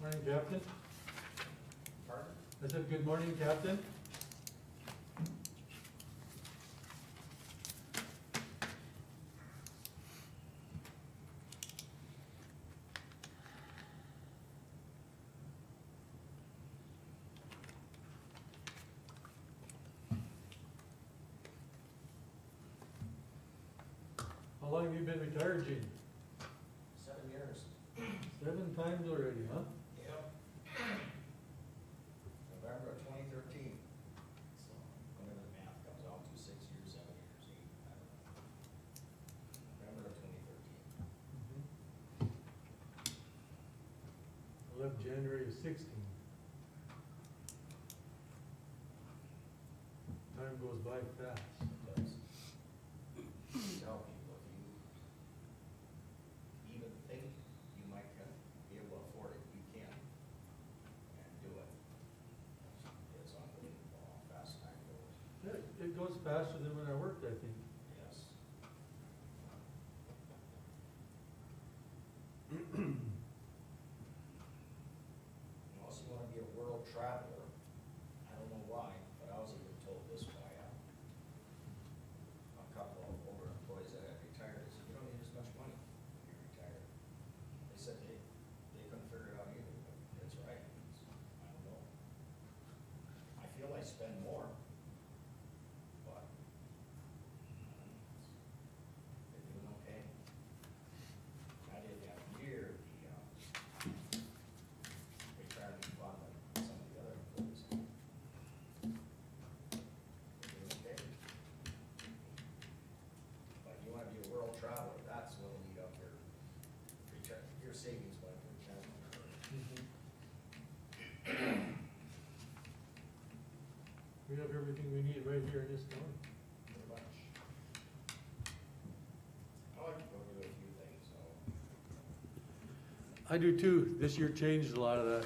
Morning, Captain. Pardon? I said, good morning, Captain. How long have you been retired, Gene? 7 years. 7 times already, huh? Yep. November of 2013. So whatever the math comes out to, 6 years, 7 years, 8, I don't know. November of 2013. I left January of 16. Time goes by fast. It does. Tell people if you even think you might be able to afford it, you can. And do it. It's unbelievable how fast time goes. It goes faster than when I worked, I think. Yes. Unless you wanna be a world traveler, I don't know why, but I was even told this by a couple of older employees that had retired. They said, you don't need as much money when you're retired. They said they couldn't figure it out either, but it's right. I don't know. I feel I spend more, but they're doing okay. I did that year, the retirement fund that some of the other employees had. They're doing okay. But you wanna be a world traveler, that's what'll eat up your savings by retirement. We have everything we need right here in this town. Pretty much. I like to go through a few things, so. I do too. This year changed a lot of that.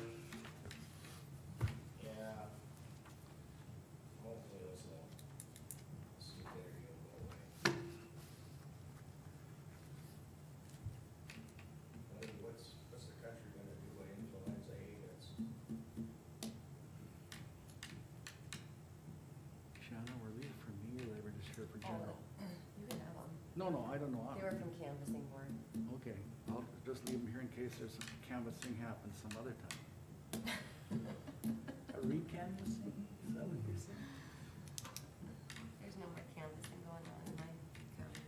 Yeah. Hopefully this stupidity will go away. Hey, what's the country gonna do when influenza A hits? Shanna, were these for me or they were just here for general? You can have them. No, I don't know. They were from canvassing board. Okay, I'll just leave them here in case there's some canvassing happens some other time. A re-canvassing, is that what you're saying? There's no more canvassing going on in my county.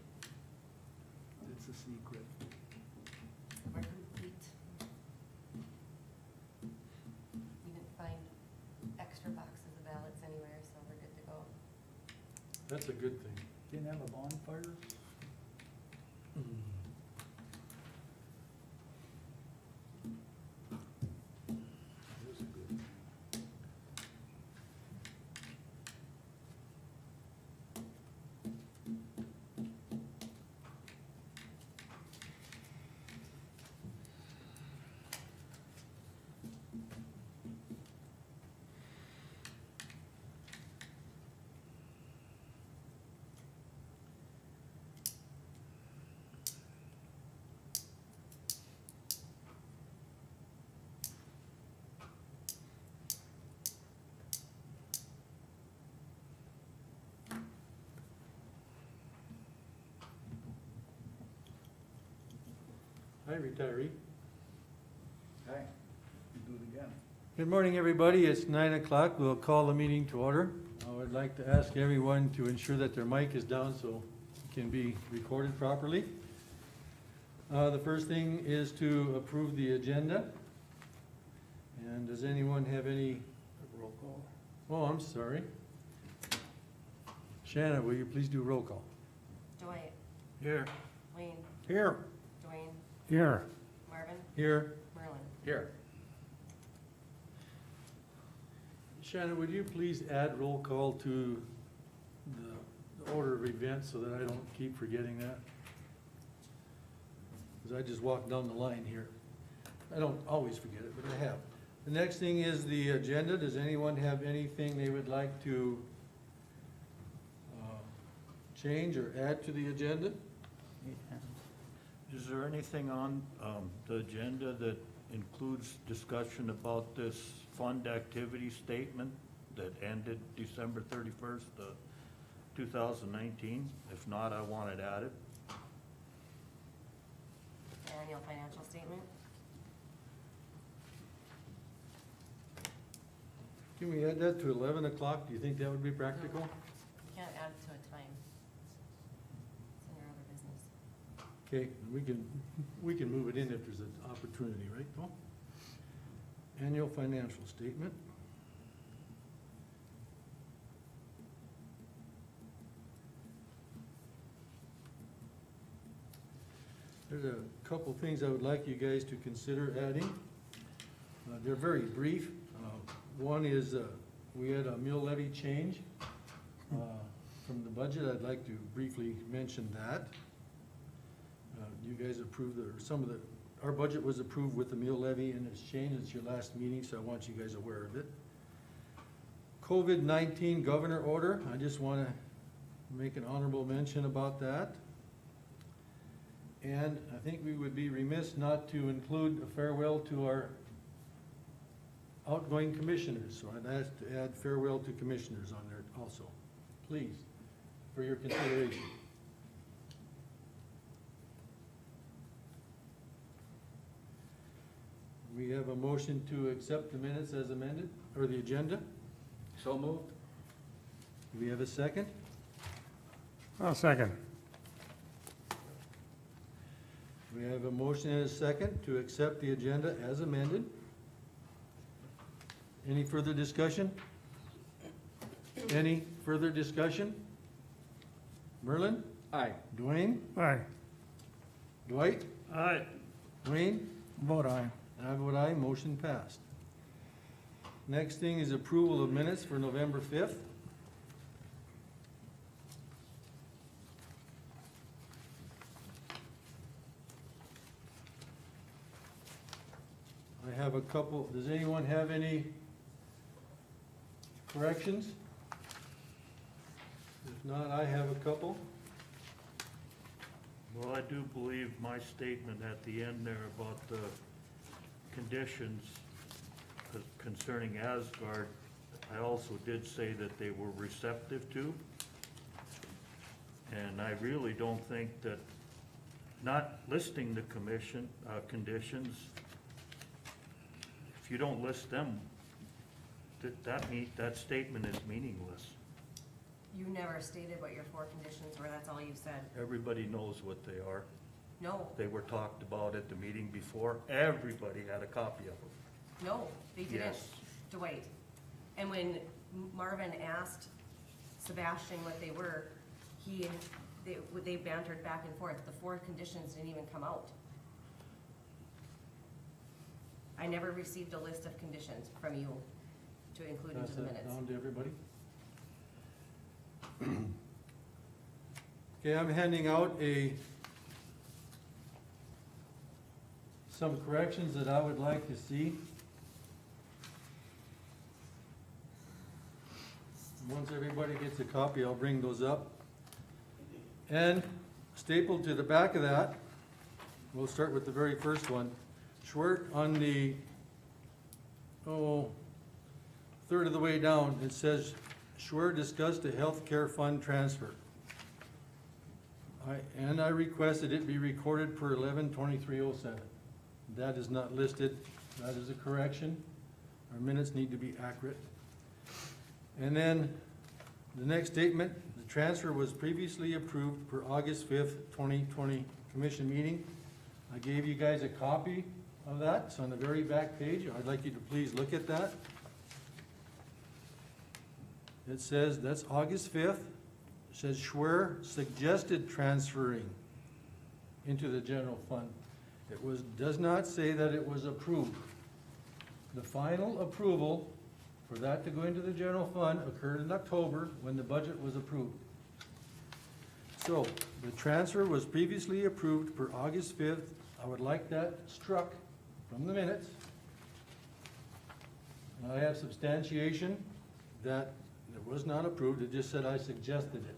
It's a secret. We're complete. You didn't find extra boxes of ballots anywhere, so we're good to go. That's a good thing. Didn't have a bonfire? That's a good thing. Hi, retiree. Hi, you do it again. Good morning, everybody. It's 9 o'clock. We'll call the meeting to order. I would like to ask everyone to ensure that their mic is down so it can be recorded properly. The first thing is to approve the agenda. And does anyone have any? Roll call. Oh, I'm sorry. Shanna, will you please do roll call? Dwight, Here. Wayne, Here. Dwayne, Here. Marvin, Here. Merlin. Here. Shannon, would you please add roll call to the order of events so that I don't keep forgetting that? Because I just walked down the line here. I don't always forget it, but I have. The next thing is the agenda. Does anyone have anything they would like to change or add to the agenda? Is there anything on the agenda that includes discussion about this fund activity statement that ended December 31st, 2019. If not, I want it added. Annual financial statement. Can we add that to 11 o'clock? Do you think that would be practical? You can't add it to a time. It's under other business. Okay, we can move it in if there's an opportunity, right, Paul? Annual financial statement. There's a couple things I would like you guys to consider adding. They're very brief. One is, we had a meal levy change from the budget. I'd like to briefly mention that. You guys approved, our budget was approved with the meal levy and it's changed. It's your last meeting, so I want you guys aware of it. COVID-19 governor order, I just want to make an honorable mention about that. And I think we would be remiss not to include a farewell to our outgoing commissioners. So I'd ask to add farewell to commissioners on there also. Please, for your consideration. We have a motion to accept the minutes as amended, or the agenda. So moved. Do we have a second? I'll second. We have a motion and a second to accept the agenda as amended. Any further discussion? Any further discussion? Merlin? Aye. Dwayne? Aye. Dwight? Aye. Wayne? Vote aye. And I vote aye, motion passed. Next thing is approval of minutes for November 5th. I have a couple, does anyone have any corrections? If not, I have a couple. Well, I do believe my statement at the end there about the conditions concerning Asgard, I also did say that they were receptive to. And I really don't think that not listing the conditions, if you don't list them, that statement is meaningless. You never stated what your 4 conditions were, that's all you said. Everybody knows what they are. No, They were talked about at the meeting before. Everybody had a copy of them. no, they didn't, Yes. Dwight. And when Marvin asked Sebastian what they were, they bantered back and forth. The 4 conditions didn't even come out. I never received a list of conditions from you to include into Pass the that minutes. down to everybody. Okay, I'm handing out some corrections that I would like to see. Once everybody gets a copy, I'll bring those up. And stapled to the back of that, we'll start with the very first one. Schwert, on the, third of the way down, it says, Schwer discussed a healthcare fund transfer. I requested it be recorded per 11/23/07. That is not listed. That is a correction. Our minutes need to be accurate. And then the next statement, the transfer was previously approved per August 5th, 2020 commission meeting. I gave you guys a copy of that. It's on the very back page. I'd like you to please look at that. It says, that's August 5th. It says Schwer suggested transferring into the general fund. Does not say that it was approved. The final approval for that to go into the general fund occurred in October when the budget was approved. So, the transfer was previously approved per August 5th. I would like that struck from the minutes. I have substantiation that it was not approved, it just said I suggested it.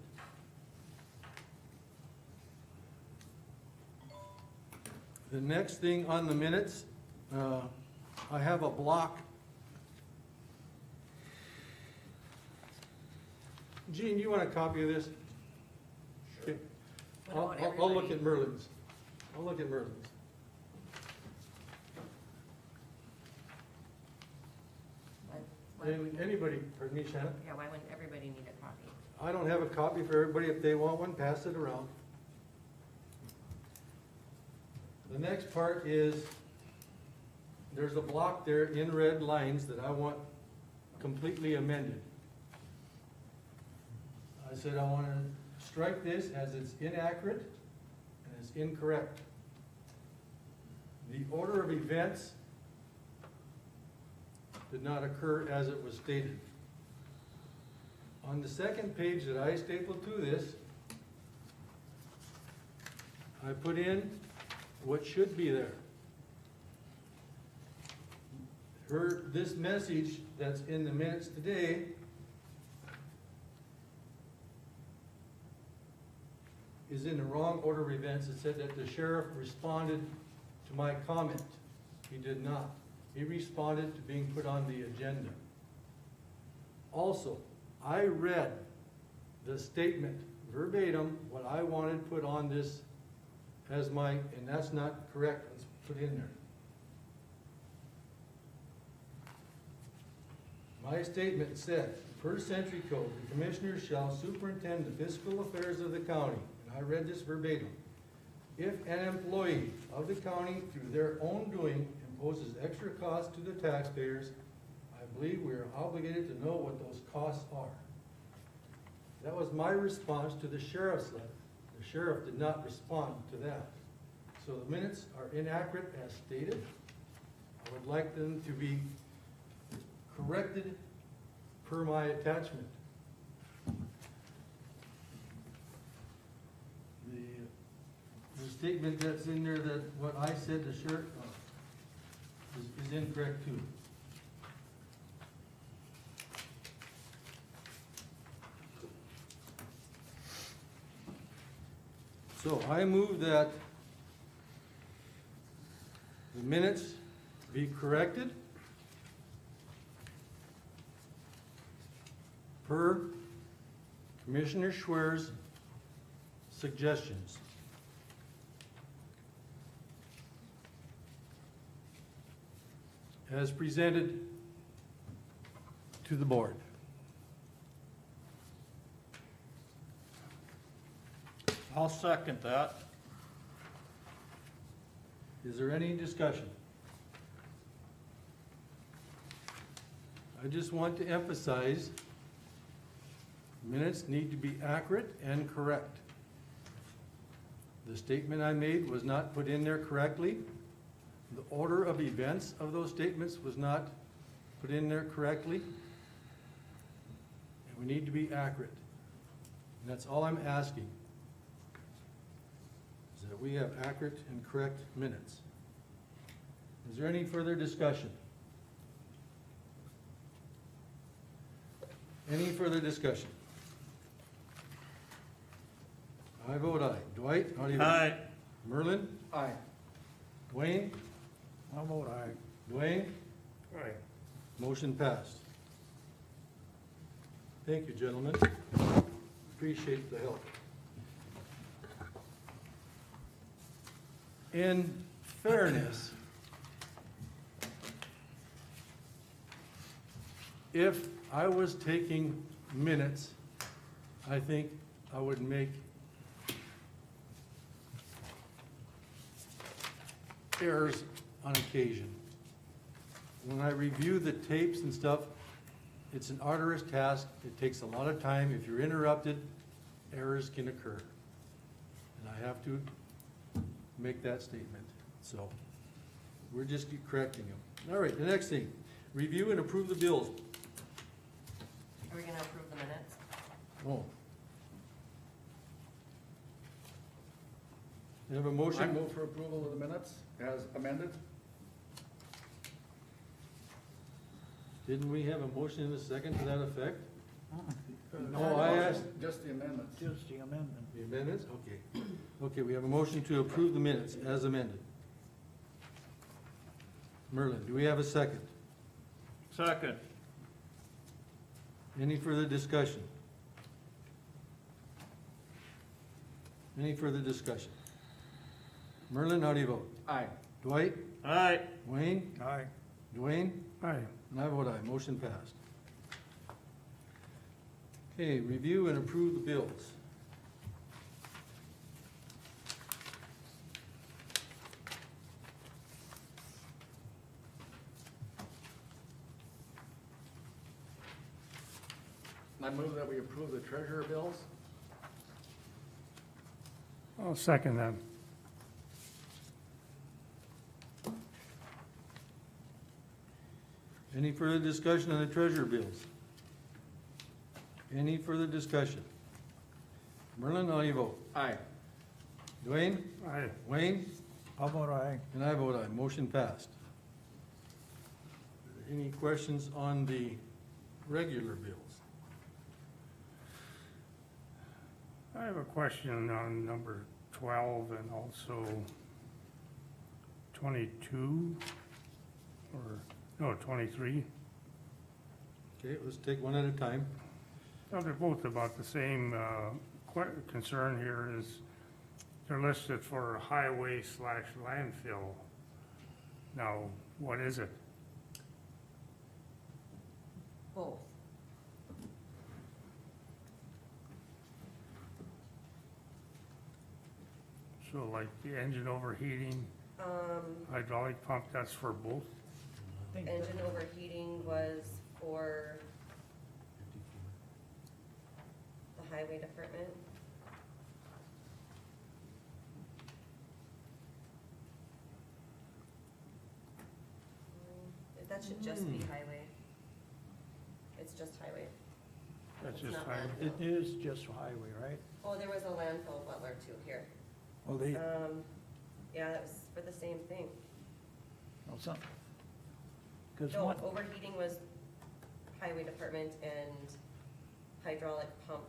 The next thing on the minutes I have a block. Gene, you want a copy of this? Okay. What about I'll look everybody? at Merlin's. I'll look at Merlin's. Why And wouldn't- anybody, pardon me, Shannon? Yeah, why wouldn't everybody need a copy? I don't have a copy for everybody. If they want one, pass it around. The next part is, there's a block there in red lines that I want completely amended. I said I want to strike this as it's inaccurate and it's incorrect. The order of events did not occur as it was stated. On the second page that I stapled to this, I put in what should be there. This message that's in the minutes today is in the wrong order of events. It said that the sheriff responded to my comment. He did not. He responded to being put on the agenda. Also, I read the statement verbatim, what I wanted put on this as my, and that's not correct, let's put in there. My statement said, per century code, the commissioners shall superintend the fiscal affairs of the county, and I read this verbatim. If an employee of the county through their own doing imposes extra costs to the taxpayers, I believe we are obligated to know what those costs are. That was my response to the sheriff's letter. The sheriff did not respond to that. So the minutes are inaccurate as stated. I would like them to be corrected per my attachment. The statement that's in there that what I said the sheriff is incorrect too. So I move that the minutes be corrected per Commissioner Schwer's suggestions. As presented to the board. I'll second that. Is there any discussion? I just want to emphasize, minutes need to be accurate and correct. The statement I made was not put in there correctly. The order of events of those statements was not put in there correctly. And we need to be accurate. And that's all I'm asking. Is that we have accurate and correct minutes. Is there any further discussion? Any further discussion? I vote aye. Dwight, how do you vote? Aye. Merlin? Aye. Dwayne? I'll vote aye. Dwayne? Aye. Motion passed. Thank you, gentlemen. Appreciate the help. In fairness, if I was taking minutes, I think I would make errors on occasion. When I review the tapes and stuff, it's an arduous task. It takes a lot of time. If you're interrupted, errors can occur. And I have to make that statement. So we're just correcting them. All right, the next thing, review and approve the bills. Are we gonna approve the minutes? Oh. You have a I motion? move for approval of the minutes as amended. Didn't we have a motion in a second to that effect? No, No, I asked. Just the amendments. Just the amendment. The amendments? Okay. Okay, we have a motion to approve the minutes as amended. Merlin. Do we have a second? Second. Any further discussion? Any further discussion? Merlin, how do you vote? Aye. Dwight? Aye. Wayne? Aye. Dwayne? Aye. And I vote aye, motion passed. Okay, review and approve the bills. I move that we approve the treasurer bills. I'll second that. Any further discussion on the treasurer bills? Any further discussion? Merlin, how do you vote? Aye. Dwayne? Aye. Wayne? How about aye? And I vote aye, motion passed. Any questions on the regular bills? I have a question on number 12 and also 22, or, no, 23. Okay, let's take one at a time. No, they're both about the same, concern here is they're listed for highway slash landfill. Now, what is it? Both. So like the engine overheating, hydraulic pump, that's for both? Engine overheating was for the highway department. That should just be highway. It's just highway. That's It's just not highway. landfill. It is just highway, right? Oh, there was a landfill butler too here. Well, they, Yeah, that was for the same thing. well, some, cause No, one, overheating was highway department and hydraulic pump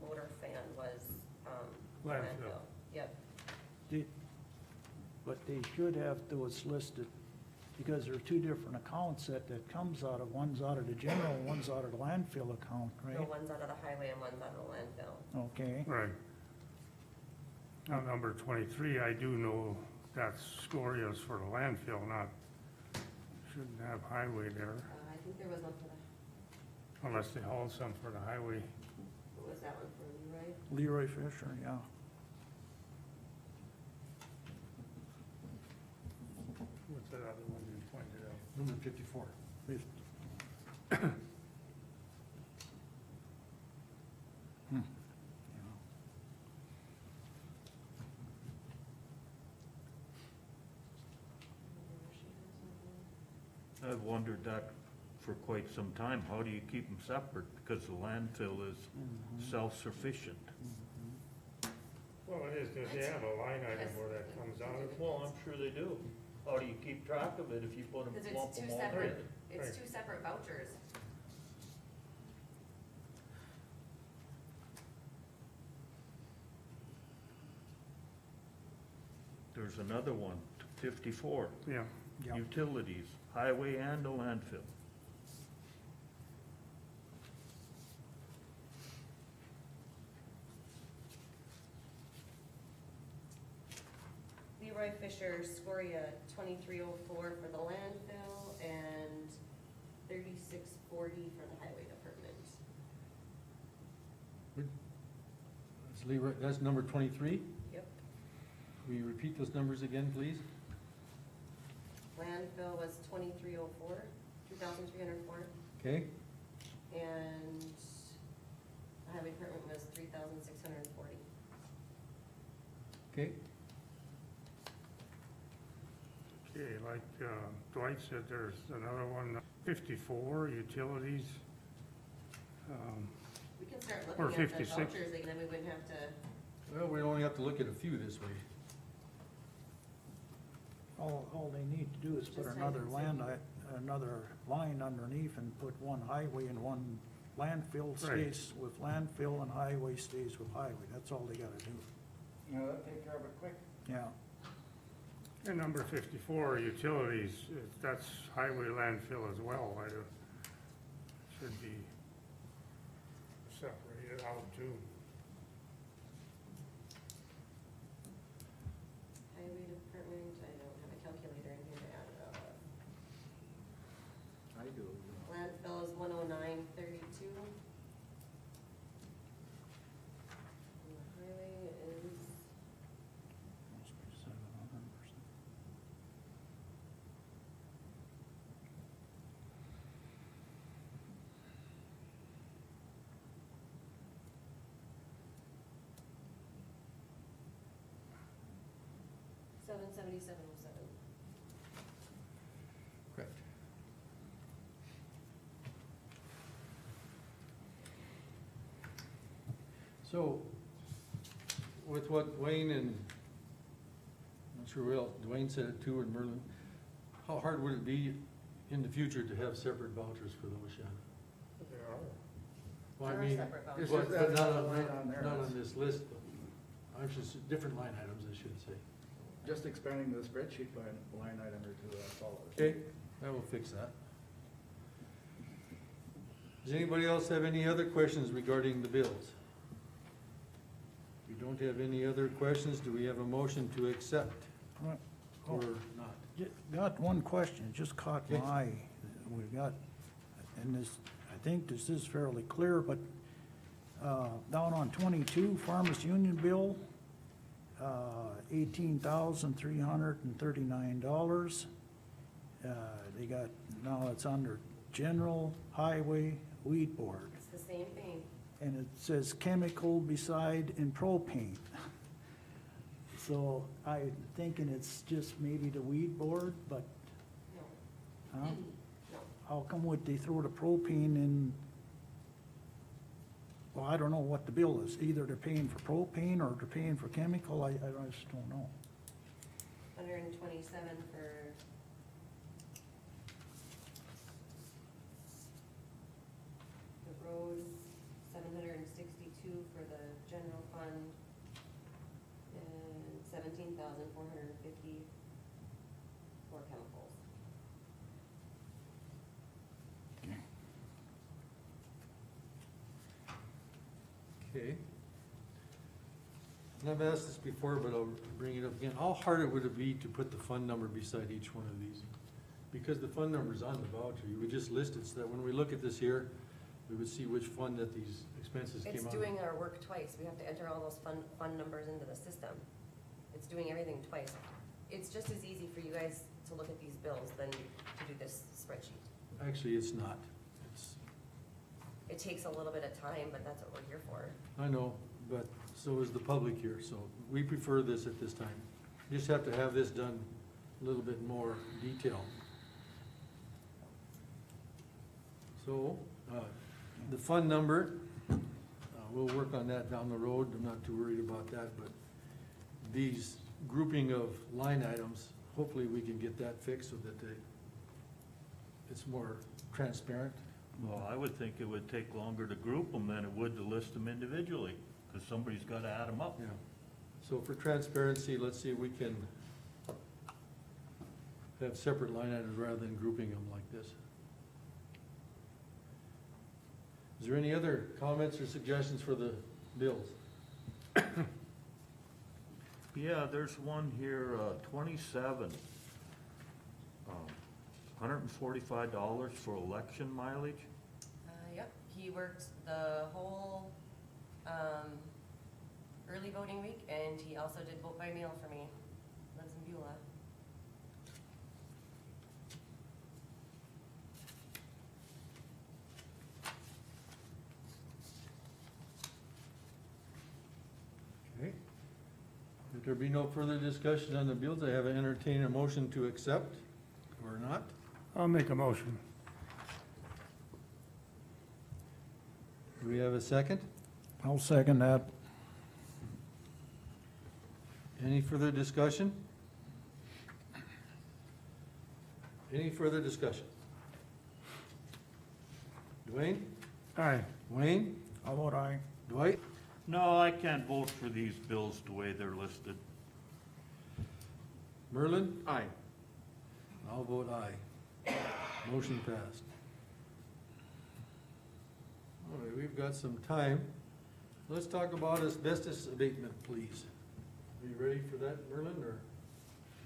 motor fan was, Landfill. landfill. Yep, but they should have those listed, because there are two different accounts that comes out of, one's out of the general, one's out of the landfill account, no, right? one's out of the highway and one's out of the landfill. Okay, Right. Now, number 23, I do know that's Scoria's for the landfill, not, shouldn't have highway there, I think there was one for the, unless they haul some for the highway. what was that one for, Leroy? Leroy Fisher, yeah. What's that other one you pointed out? Number 54. Yeah. I've wondered that for quite some time. How do you keep them separate? Because the landfill is self-sufficient. Well, it is, because they have a line item where that comes out of. Well, I'm sure they do. How do you keep track of it if you put them, Because lump it's them two all separate, together? it's two separate vouchers. There's another one, 54, Yeah, Yeah. utilities, highway and a landfill. Leroy Fisher, Scoria, 2304 for the landfill and 3640 for the highway department. That's Leroy, that's number 23. Yep. Will you repeat those numbers again, please? Landfill was 2304, 2304, Okay, and the highway department was 3640. okay. okay, like Dwight said, there's another one, 54, utilities. We can start Or looking at the 56. vouchers, and then we wouldn't have to, Well, we only have to look at a few this way. All they need to do is put Just another highway. another line underneath and put one highway and one landfill Right. stays with landfill and highway stays with highway, that's all they gotta do, You know, that'll take care of it quick. yeah. And number 54, utilities, that's highway landfill as well, should be separated out too. Highway department, I don't have a calculator in here to add it up. I do. Landfill is 109.32. And the highway is, Must be 700 or something. $777.07. Correct. So, with what Wayne and, I'm not sure what else, Dwayne said it too, and Merlin, how hard would it be in the future to have separate vouchers for those, Shannon? There are. Well, I There are mean, separate It's but just but that's not not on, right on there. not on this list, but I'm just, different line items, I should say. Just expanding the spreadsheet by a line item or two, that's all. Okay, I will fix that. Does anybody else have any other questions regarding the bills? If we don't have any other questions, do we have a motion to accept Right. or Oh, not? got one question, it just caught my Okay. eye. We've got, and this, I think this is fairly clear, but, down on 22, Farmers Union bill, $18,339. They got, now it's under general highway weed board, It's the same thing. and it says chemical beside and propane. So I'm thinking it's just maybe the weed board, but, No, huh? no. How come would they throw the propane in? Well, I don't know what the bill is, either they're paying for propane or they're paying for chemical, I just don't know. 127 for the road, 762 for the general fund, and 17,450 for chemicals. Okay. And I've asked this before, but I'll bring it up again. How hard would it be to put the fund number beside each one of these? Because the fund number's on the voucher, you would just list it so that when we look at this here, we would see which fund that these expenses came It's out of. doing our work twice. We have to enter all those fund numbers into the system. It's doing everything twice. It's just as easy for you guys to look at these bills than to do this spreadsheet. Actually, it's not. It's, It takes a little bit of time, but that's what we're here for. I know, but so is the public here, so we prefer this at this time. Just have to have this done a little bit more detail. So, the fund number, we'll work on that down the road, I'm not too worried about that, but these grouping of line items, hopefully we can get that fixed so that it's more transparent. Well, I would think it would take longer to group them than it would to list them individually, because somebody's gotta add them up. Yeah, so for transparency, let's see if we can have separate line items rather than grouping them like this. Is there any other comments or suggestions for the bills? Yeah, there's one here, 27. $145 for election mileage. Yep, he worked the whole, early voting week, and he also did vote by mail for me. Lives in Beulah. Okay. If there be no further discussion on the bills, I have an entertain a motion to accept or not. I'll make a motion. Do we have a second? I'll second that. Any further discussion? Any further discussion? Dwayne? Aye. Wayne? How about I? Dwight? No, I can't vote for these bills the way they're listed. Merlin? Aye. I'll vote aye. Motion passed. All right, we've got some time. Let's talk about asbestos abatement, please. Are you ready for that, Merlin, or?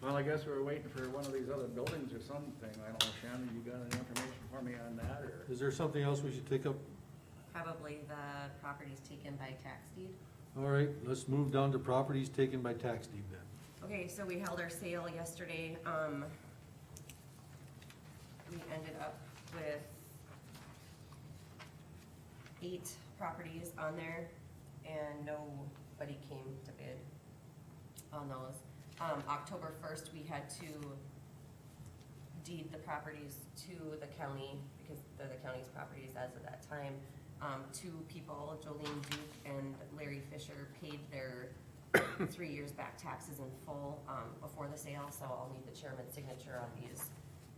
Well, I guess we're waiting for one of these other buildings or something. I don't know, Shannon, you got any information for me on that, or? Is there something else we should take up? Probably the properties taken by tax deed. All right, let's move down to properties taken by tax deed then. Okay, so we held our sale yesterday. We ended up with 8 properties on there, and nobody came to bid on those. October 1st, we had to deed the properties to the county, because they're the county's properties as of that time. 2 people, Jolene Duke and Larry Fisher, paid their 3 years back taxes in full before the sale, so I'll need the chairman's signature on these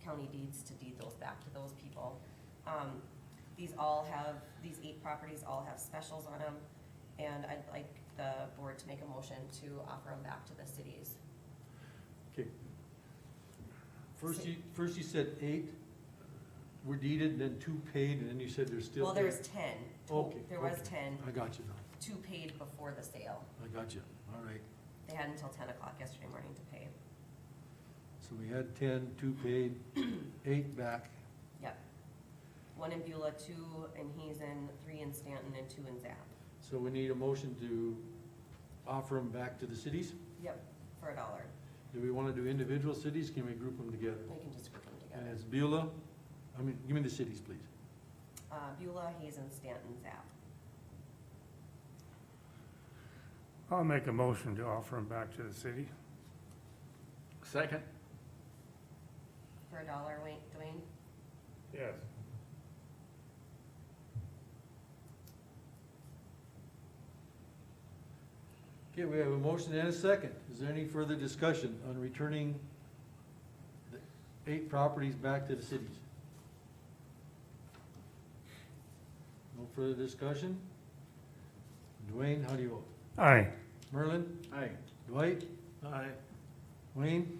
county deeds to deed those back to those people. These 8 properties all have specials on them, and I'd like the board to make a motion to offer them back to the cities. Okay. First you said 8 were deeded, and then 2 paid, and then you said there's still. Well, there's 10. Okay. There was okay. 10, I got you now. 2 paid before the sale. I got you. All right. They had until 10 o'clock yesterday morning to pay. So we had 10, 2 paid, 8 back. Yep. 1 in Beulah, 2 in Hazen, 3 in Stanton, and 2 in Zap. So we need a motion to offer them back to the cities? Yep, for $1. Do we want to do individual cities? Can we group them together? We can just group them And together. it's Beulah, give me the cities, please. Beulah, Hazen, Stanton, Zap. I'll make a motion to offer them back to the city. Second? For $1, Dwayne? Yes. Okay, we have a motion and a second. Is there any further discussion on returning the 8 properties back to the cities? No further discussion? Dwayne, how do you vote? Aye. Merlin? Aye. Dwight? Aye. Wayne?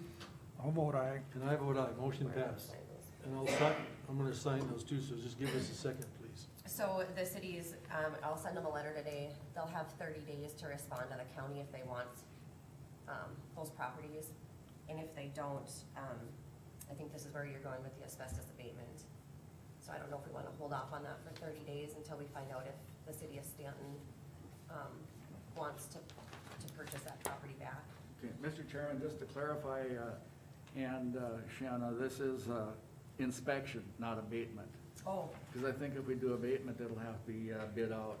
I'll vote aye. And I vote aye. Motion We're gonna passed. sign those. And I'm gonna sign those too, so just give us a second, please. So the cities, I'll send them a letter today. They'll have 30 days to respond to the county if they want those properties. And if they don't, I think this is where you're going with the asbestos abatement. So I don't know if we want to hold off on that for 30 days until we find out if the city of Stanton wants to purchase that property back. Okay, Mr. Chairman, just to clarify, Shanna, this is inspection, not abatement. Oh, Because I think if we do abatement, it'll have to be bid out,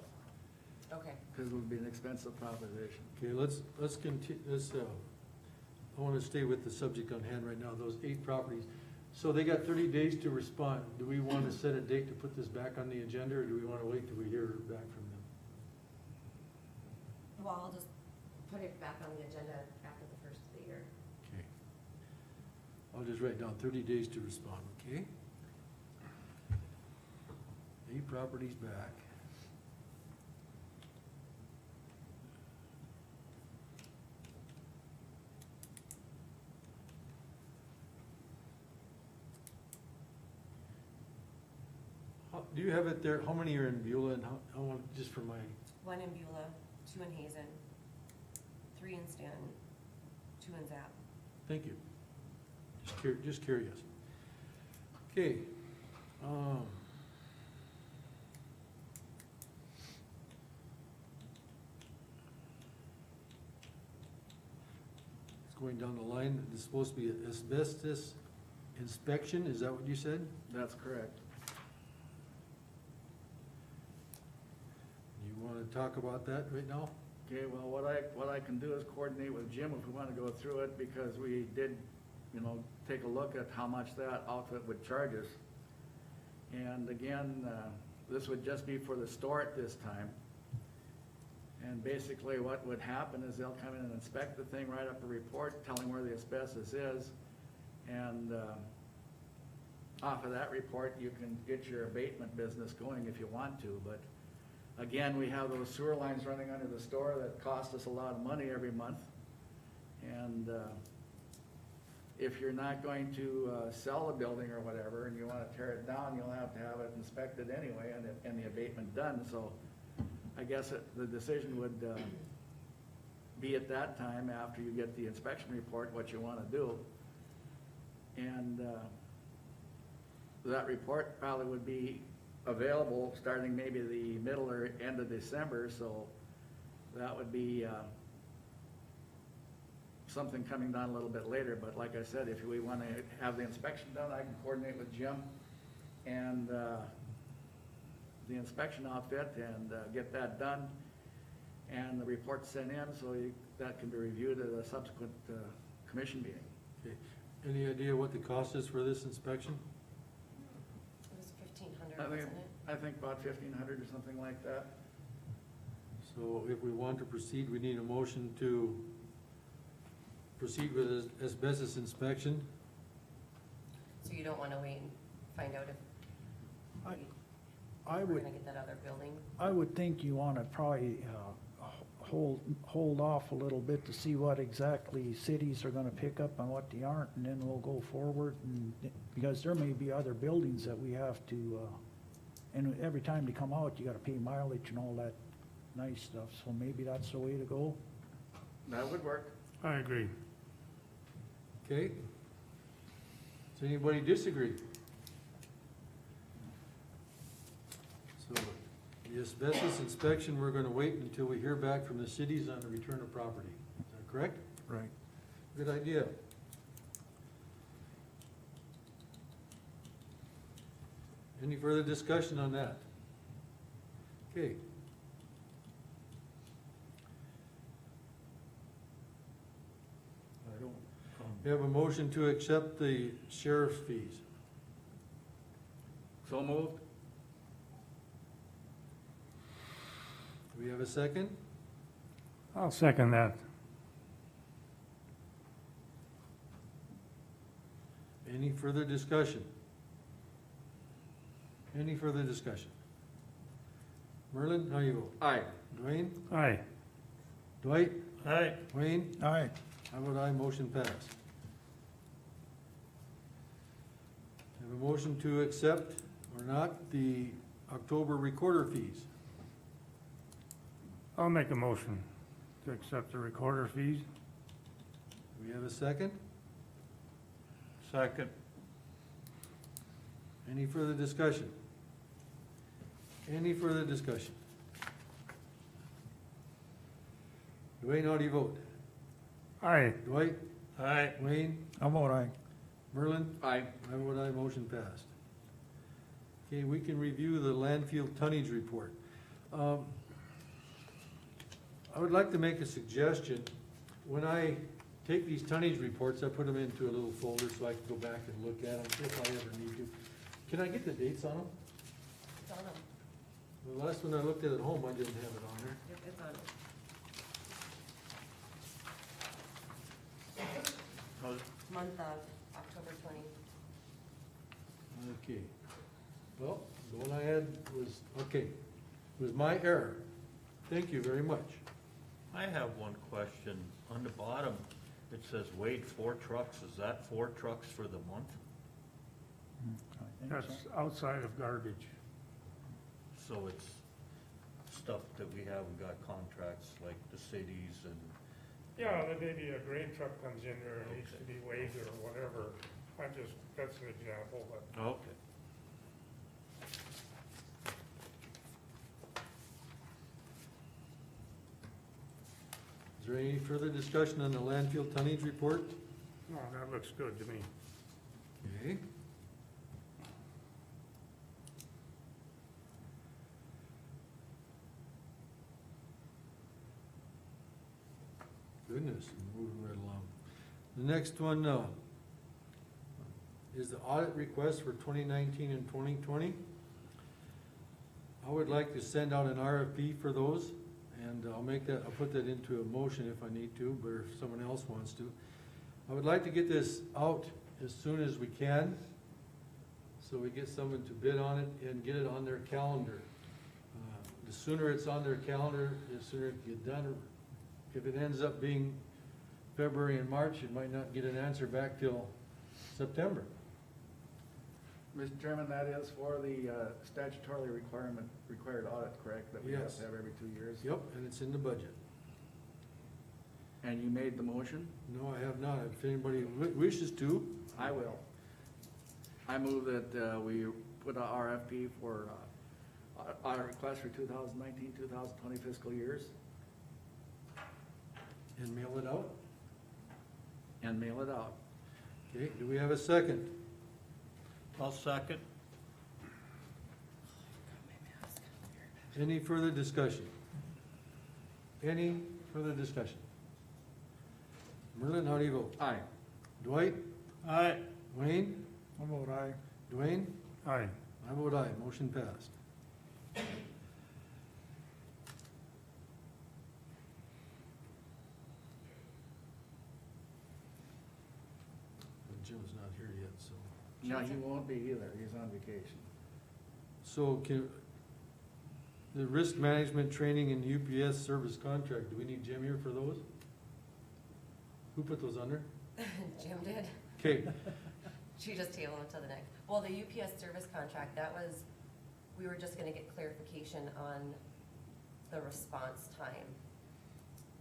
okay. because it'll be an expensive proposition. Okay, let's continue, I wanna stay with the subject on hand right now, those 8 properties. So they got 30 days to respond. Do we wanna set a date to put this back on the agenda, or do we wanna wait till we hear back from them? Well, I'll just put it back on the agenda after the first of the year. Okay. I'll just write down 30 days to respond, okay? 8 properties back. Do you have it there, how many are in Beulah, and how, just for my, 1 in Beulah, 2 in Hazen, 3 in Stanton, 2 in Zap. thank you. Just curious. Okay. It's going down the line, it's supposed to be asbestos inspection, is that what you said? That's correct. You wanna talk about that right now? Okay, well, what I can do is coordinate with Jim if we want to go through it, because we did, take a look at how much that outfit would charge us. And again, this would just be for the store at this time. And basically what would happen is they'll come in and inspect the thing, write up a report telling where the asbestos is. And off of that report, you can get your abatement business going if you want to. But again, we have those sewer lines running under the store that cost us a lot of money every month. And if you're not going to sell a building or whatever, and you wanna tear it down, you'll have to have it inspected anyway, and the abatement done, so I guess the decision would be at that time, after you get the inspection report, what you wanna do. And that report probably would be available starting maybe the middle or end of December, so that would be something coming down a little bit later. But like I said, if we want to have the inspection done, I can coordinate with Jim and the inspection outfit and get that done, and the report sent in, so that can be reviewed at a subsequent commission meeting. Okay. Any idea what the cost is for this inspection? It was 1,500, wasn't it? I think about 1,500 or something like that. So if we want to proceed, we need a motion to proceed with asbestos inspection. So you don't wanna wait and find out if I we're would, gonna get that other building? I would think you wanna probably, hold off a little bit to see what exactly cities are gonna pick up and what they aren't, and then we'll go forward, and, because there may be other buildings that we have to, and every time they come out, you gotta pay mileage and all that nice stuff, so maybe that's the way to go. That would work. I agree. Okay? Does anybody disagree? So, the asbestos inspection, we're gonna wait until we hear back from the cities on the return of property. Is that correct? Right. Good idea. Any further discussion on that? Okay. I don't, We have a motion to accept the sheriff's fees. So moved. Do we have a second? I'll second that. Any further discussion? Any further discussion? Merlin, how you vote? Aye. Dwayne? Aye. Dwight? Aye. Wayne? All right, How would I motion pass? Have a motion to accept or not the October recorder fees. I'll make a motion to accept the recorder fees. Do we have a second? second. Any further discussion? Any further discussion? Dwayne, how do you vote? Aye. Dwight? Aye. Wayne? how about I? Merlin? Aye. I vote aye, motion passed. Okay, we can review the landfill tonnage report. I would like to make a suggestion. When I take these tonnage reports, I put them into a little folder so I can go back and look at them if I ever need to. Can I get the dates on them? It's on them. The last one I looked at home, I didn't have it on there. Yep, it's on them. Month of October 20. Okay. Well, the one I had was, okay, was my error. Thank you very much. I have one question. On the bottom, it says weighed 4 trucks. Is that 4 trucks for the month? I think That's so. outside of garbage. So it's stuff that we haven't got contracts like the cities and, Yeah, then maybe a grain truck comes in there and needs to be weighed or whatever. That's an example, but okay. Is there any further discussion on the landfill tonnage report? no, that looks good to me. Okay. Goodness, we're moving right along. The next one, is the audit request for 2019 and 2020. I would like to send out an RFP for those, and I'll put that into a motion if I need to, but if someone else wants to. I would like to get this out as soon as we can, so we get someone to bid on it and get it on their calendar. The sooner it's on their calendar, the sooner it get done. If it ends up being February and March, you might not get an answer back till September. Mr. Chairman, that is for the statutorily required audit, correct? That we have Yes. to have every 2 years? Yep, and it's in the budget. And you made the motion? No, I have not. If anybody wishes to. I will. I move that we put a RFP for audit request for 2019, 2020 fiscal years And mail it out. and mail it out. Okay, do we have a second? I'll second. Any further discussion? Any further discussion? Merlin, how do you vote? Aye. Dwight? Aye. Wayne? How about I? Dwayne? Aye. I vote aye, motion passed. Jim's not here yet, so. No, he won't be either. He's on vacation. So the risk management training and UPS service contract, do we need Jim here for those? Who put those under? Jim did. Okay, She just tabled it to the next. Well, the UPS service contract, that was, we were just gonna get clarification on the response time,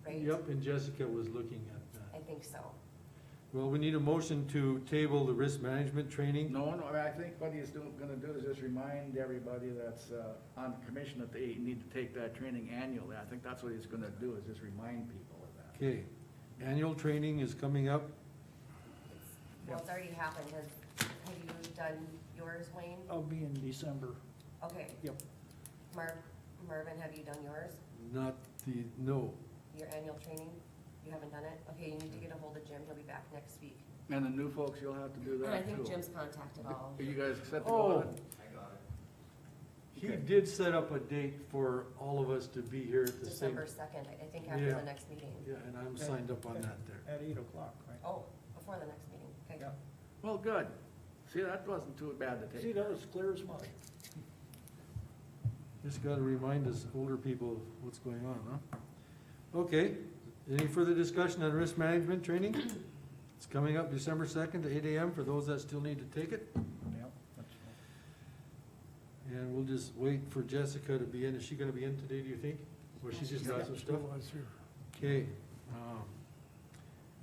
right? yep, and Jessica was looking at I that. think so. Well, we need a motion to table the risk management training. No, I think what he's gonna do is just remind everybody that's on the commission that they need to take that training annually. I think that's what he's gonna do, is just remind people of that. Okay, annual training is coming up. Well, it's already happened. Have you done yours, Wayne? I'll be in December. Okay. Yep. Marvin, have you done yours? Not no. Your annual training? You haven't done it? Okay, you need to get a hold of Jim. He'll be back next week. And the new folks, you'll have to do And I that too. think Jim's contacted all. Are you guys set to go Oh, on it? I got it. he Okay. did set up a date for all of us to be here at the same. December 2nd, I think after Yeah. the next meeting. Yeah, and I'm signed up on that there. At 8 o'clock, right? Oh, before the next meeting. Okay. Yeah. Well, good. See, that wasn't too bad to See, take. that was clear as mud. Just gotta remind us older people of what's going on, huh? Okay, any further discussion on risk management training? It's coming up December 2nd to 8 AM for those that still need to take it. Yep, that's, And we'll just wait for Jessica to be in. Is she gonna be in today, do you think? Or she just got some stuff? Was here. Okay.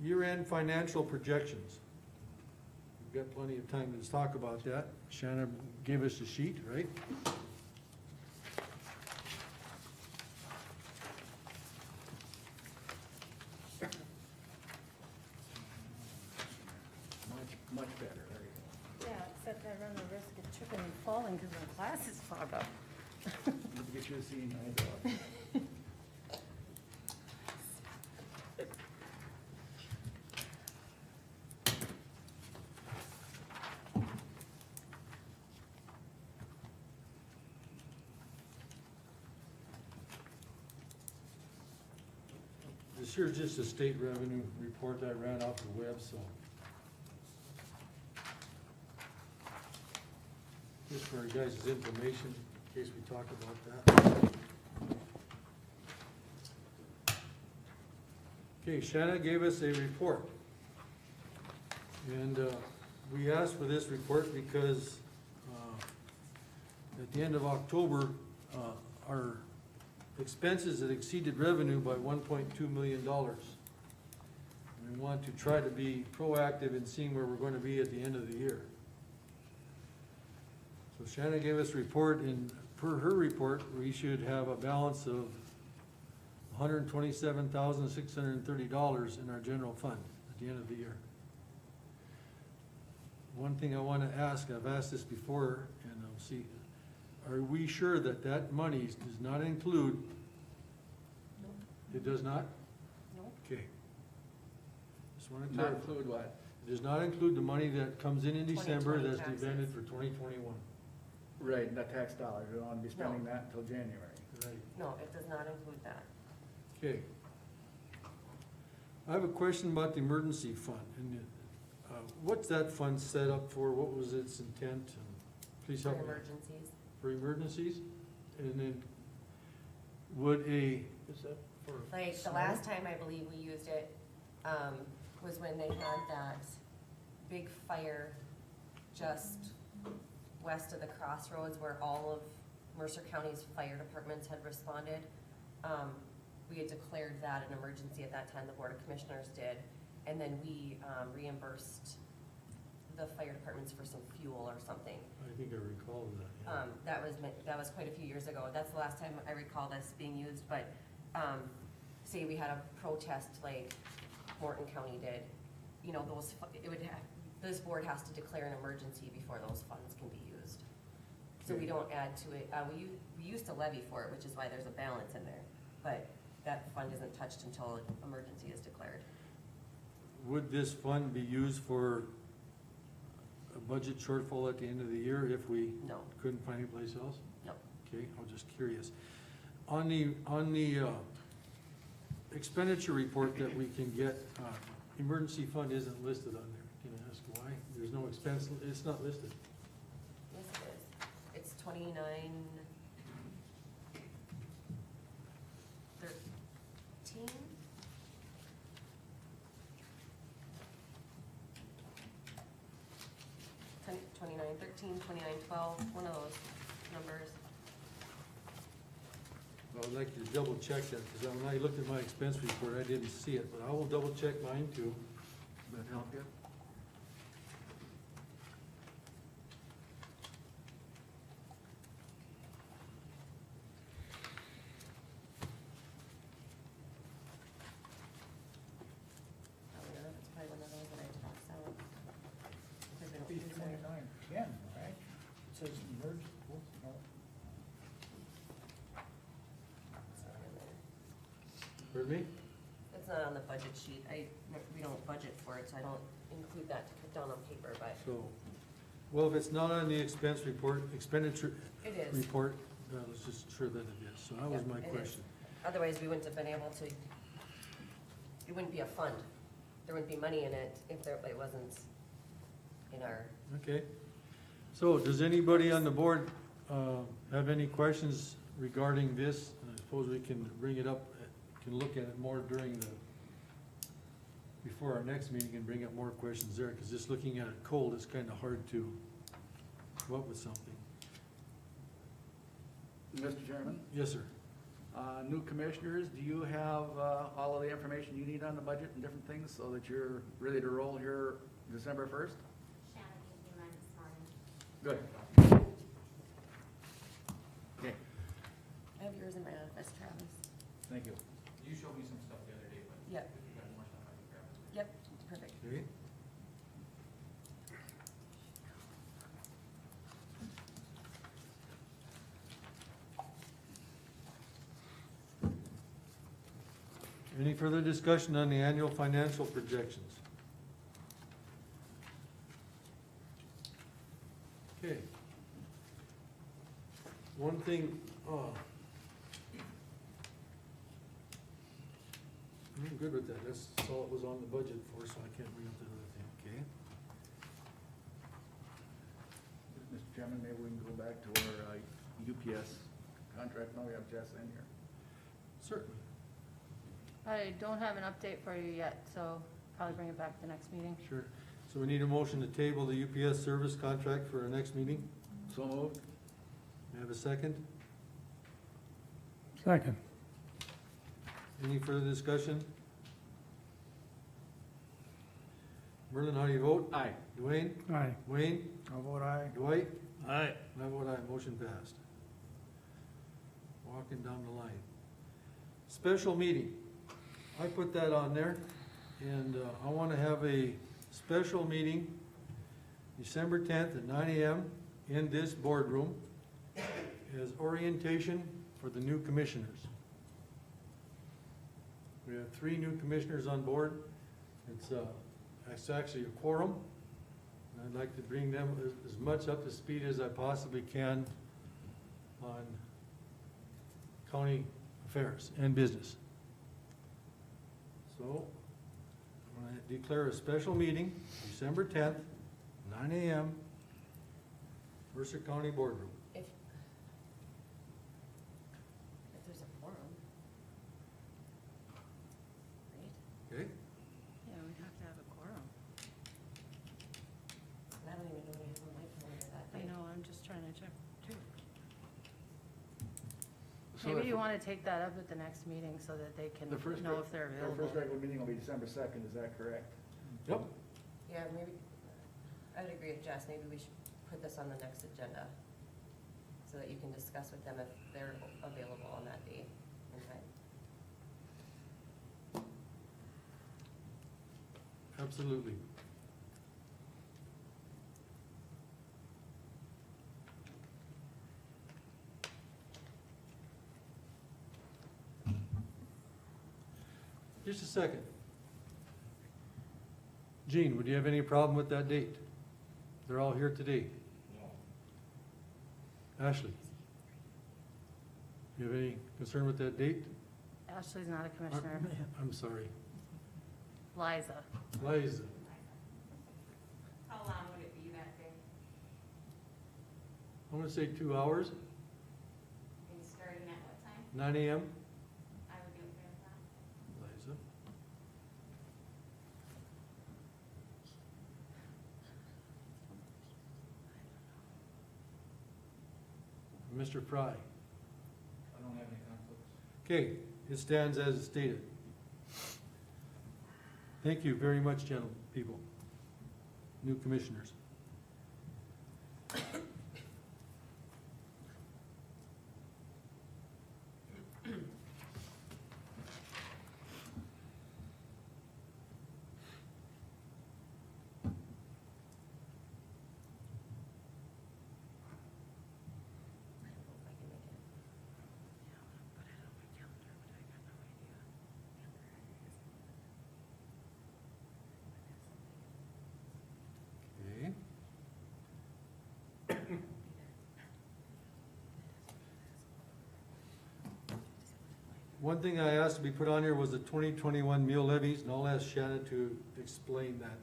Year-end financial projections. We've got plenty of time to talk about that. Shanna gave us a sheet, right? Much better, there you Yeah, except I run the risk of tripping and falling because my glasses fog up. go. Let me get you a scene, I do. This here's just a state revenue report I ran off the web, so. Just for your guys' information, in case we talk about that. Okay, Shanna gave us a report. And we asked for this report because at the end of October, our expenses had exceeded revenue by $1.2 million. We want to try to be proactive in seeing where we're going to be at the end of the year. So Shanna gave us a report, and per her report, we should have a balance of $127,630 in our general fund at the end of the year. One thing I want to ask, I've asked this before, and I'll see, are we sure that that money does not include? No. It does not? No. Okay. Just want to Not clarify. include what? It does not include the money that comes in December 2020 that's taxes. expended for 2021. Right, the tax dollars, we don't want to be spending that until January. Right. No, it does not include that. Okay. I have a question about the emergency fund, and what's that fund set up for? What was its intent? And please For help me. emergencies. For emergencies? And then would a, is that for? Like, the snow? last time I believe we used it, was when they had that big fire just west of the crossroads where all of Mercer County's fire departments had responded. We had declared that an emergency at that time, the Board of Commissioners did, and then we reimbursed the fire departments for some fuel or something. I think I recall that, yeah. That was quite a few years ago. That's the last time I recall this being used, but, say we had a protest like Morton County did, you know, this board has to declare an emergency before those funds can be used. So we don't add to it, we used to levy for it, which is why there's a balance in there, but that fund isn't touched until emergency is declared. Would this fund be used for a budget shortfall at the end of the year if we No, couldn't find any place else? no. Okay, I was just curious. On the expenditure report that we can get, emergency fund isn't listed on there. Can I ask why? There's no expense, it's not listed. Yes, it is. It's 29. 13? Ten- 29, 13, 29, 12, one of those numbers. I would like you to double check that, because when I looked at my expense report, I didn't see it, but I will double check mine too. Does that help you? Oh, yeah, it's probably one of those that I tossed out. Because we don't Be use it. 2910, right? It says emergency, no. It's not in there. Pardon me? It's not on the budget sheet. We don't budget for it, so I don't include that to put down on paper, but So, well, if it's not on the expense report, expenditure it is. report, let's just sure that it is. So that was Yeah, my it is. question. Otherwise, we wouldn't have been able to, it wouldn't be a fund. There wouldn't be money in it if it wasn't in our, Okay. So does anybody on the board have any questions regarding this? I suppose we can bring it up, can look at it more during before our next meeting and bring up more questions there, because just looking at it cold, it's kind of hard to come up with something. Mr. Chairman, Yes, sir. New commissioners, do you have all of the information you need on the budget and different things so that you're ready to roll here December 1st? Shannon gave me mine this morning. Good. Okay, I have yours in my office, Travis. thank you. You showed me some stuff the other day, but Yep, if you got more stuff, I can grab it. yep, perfect. Okay. Any further discussion on the annual financial projections? Okay. One thing, I'm good with that, that's all it was on the budget for, so I can't bring up that other thing, okay? Mr. Chairman, maybe we can go back to our UPS contract. Now we have Jess in here. Certainly. I don't have an update for you yet, so probably bring it back to the next meeting. Sure. So we need a motion to table the UPS service contract for our next meeting. So moved. May I have a second? Second. Any further discussion? Merlin, how do you vote? Aye. Dwayne? Aye. Wayne? How about I? Dwight? Aye. I vote aye, motion passed. Walking down the line. Special meeting. I put that on there, and I want to have a special meeting December 10th at 9 AM in this boardroom as orientation for the new commissioners. We have 3 new commissioners on board. It's actually a quorum. And I'd like to bring them as much up to speed as I possibly can on county affairs and business. So, I'm going to declare a special meeting, December 10th, 9 AM, Mercer County Boardroom. If there's a forum. Right? Okay? So Maybe if- you wanna take that up at the next meeting so that they can The first, know if they're our available. first regular meeting will be December 2nd, is that correct? Yep. Yeah, maybe, I would agree with Jess, maybe we should put this on the next agenda so that you can discuss with them if they're available on that day and time. Absolutely. Just a second. Gene, would you have any problem with that date? They're all here today. No. Ashley? You have any concern with that date? Ashley's not a commissioner. I'm sorry. Liza. Liza? How long would it be that day? I'm gonna say 2 hours, And starting at what time? 9 AM. I would be okay with that. Liza? Mr. Fry? I don't have any conflicts. Okay, it stands as stated. Thank you very much, gentlemen, people, new commissioners. I don't know if I can make it. Okay. One thing I asked to be put on here was the 2021 meal levies, and I'll ask Shannon to explain that.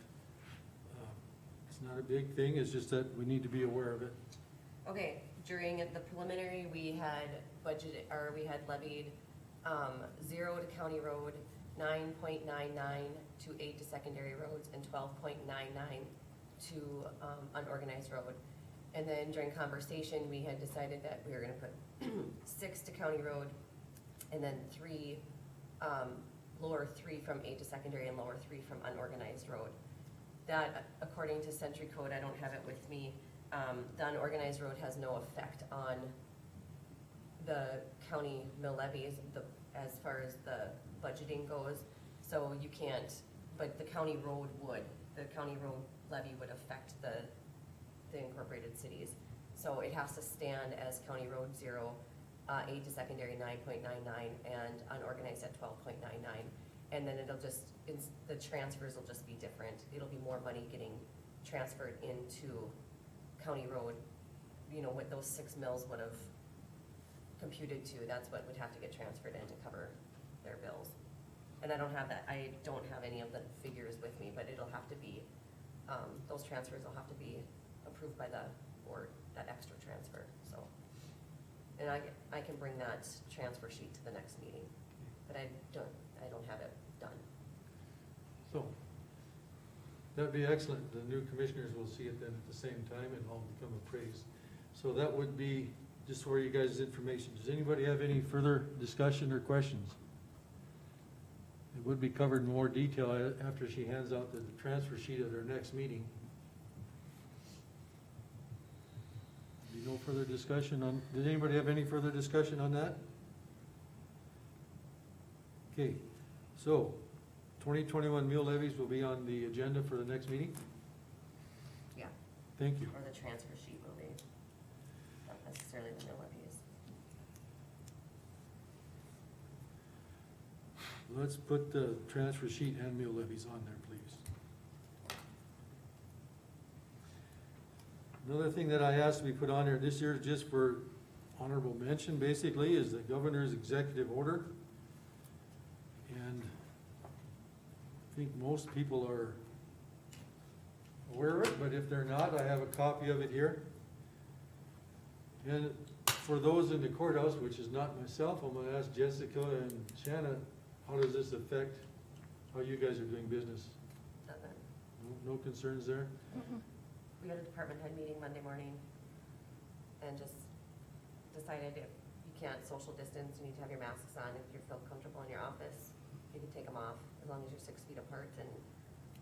It's not a big thing, it's just that we need to be aware of it. Okay, during the preliminary, we had budgeted, or we had levied, 0 to county road, 9.99 to 8 to secondary roads, and 12.99 to, unorganized road. And then during conversation, we had decided that we were gonna put 6 to county road, and then 3, lower 3 from 8 to secondary and lower 3 from unorganized road. That, according to Century Code, I don't have it with me, the unorganized road has no effect on the county mill levies, as far as the budgeting goes. So you can't, but the county road would, the county road levy would affect the incorporated cities. So it has to stand as county road 0, 8 to secondary 9.99, and unorganized at 12.99. And then it'll just, the transfers will just be different. It'll be more money getting transferred into county road, you know, what those 6 mills would have computed to, that's what would have to get transferred in to cover their bills. And I don't have that, I don't have any of the figures with me, but it'll have to be, those transfers will have to be approved by the board, that extra transfer, so. And I can bring that transfer sheet to the next meeting, but I don't have it done. So, that'd be excellent, the new commissioners will see it then at the same time and all become appraised. So that would be, just for you guys' information, does anybody have any further discussion or questions? It would be covered in more detail after she hands out the transfer sheet at our next meeting. Be no further discussion on, did anybody have any further discussion on that? Okay, so, 2021 meal levies will be on the agenda for the next meeting? Yeah, Thank you. or the transfer sheet will be, not necessarily the mill levies. Let's put the transfer sheet and meal levies on there, please. Another thing that I asked to be put on there this year, just for honorable mention, basically, is the governor's executive order. And I think most people are aware of it, but if they're not, I have a copy of it here. And for those in the courthouse, which is not myself, I'm gonna ask Jessica and Shanna, how does this affect how you guys are doing business? Nothing. No concerns there? We had a department head meeting Monday morning and just decided if you can't social distance, you need to have your masks on. If you feel comfortable in your office, you can take them off, as long as you're 6 feet apart, and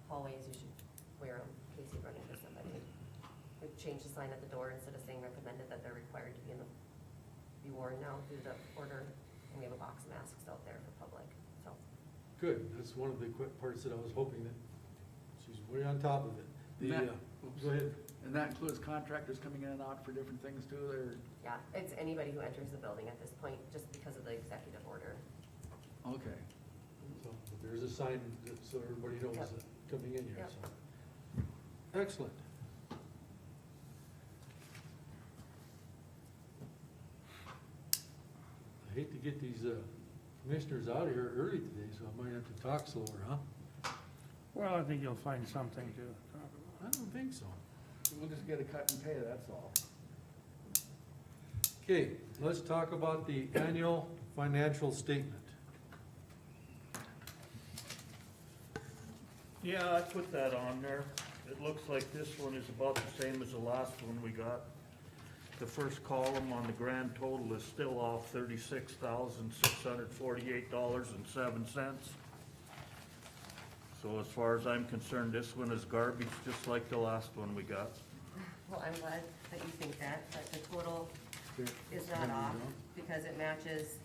hallways, you should wear them in case you run into somebody. We've changed the sign at the door, instead of saying recommended, that they're required to be worn now through the order, and we have a box of masks out there for public, so. Good, that's one of the quick parts that I was hoping that she's way on top of it. Go ahead. And that includes contractors coming in and out for different things too, or? Yeah, it's anybody who enters the building at this point, just because of the executive order. Okay. So there's a sign so everybody knows Yep. that coming in here, Yep. so. Excellent. I hate to get these commissioners out of here early today, so I might have to talk slower, huh? Well, I think you'll find something to talk about. I don't think so. We'll just get a cut and pay, that's all. Okay, let's talk about the annual financial statement. Yeah, I put that on there. It looks like this one is about the same as the last one we got. The first column on the grand total is still off $36,648.07. So as far as I'm concerned, this one is garbage, just like the last one we got. Well, I'm glad that you think that, but the total Okay. is not off, because it matches,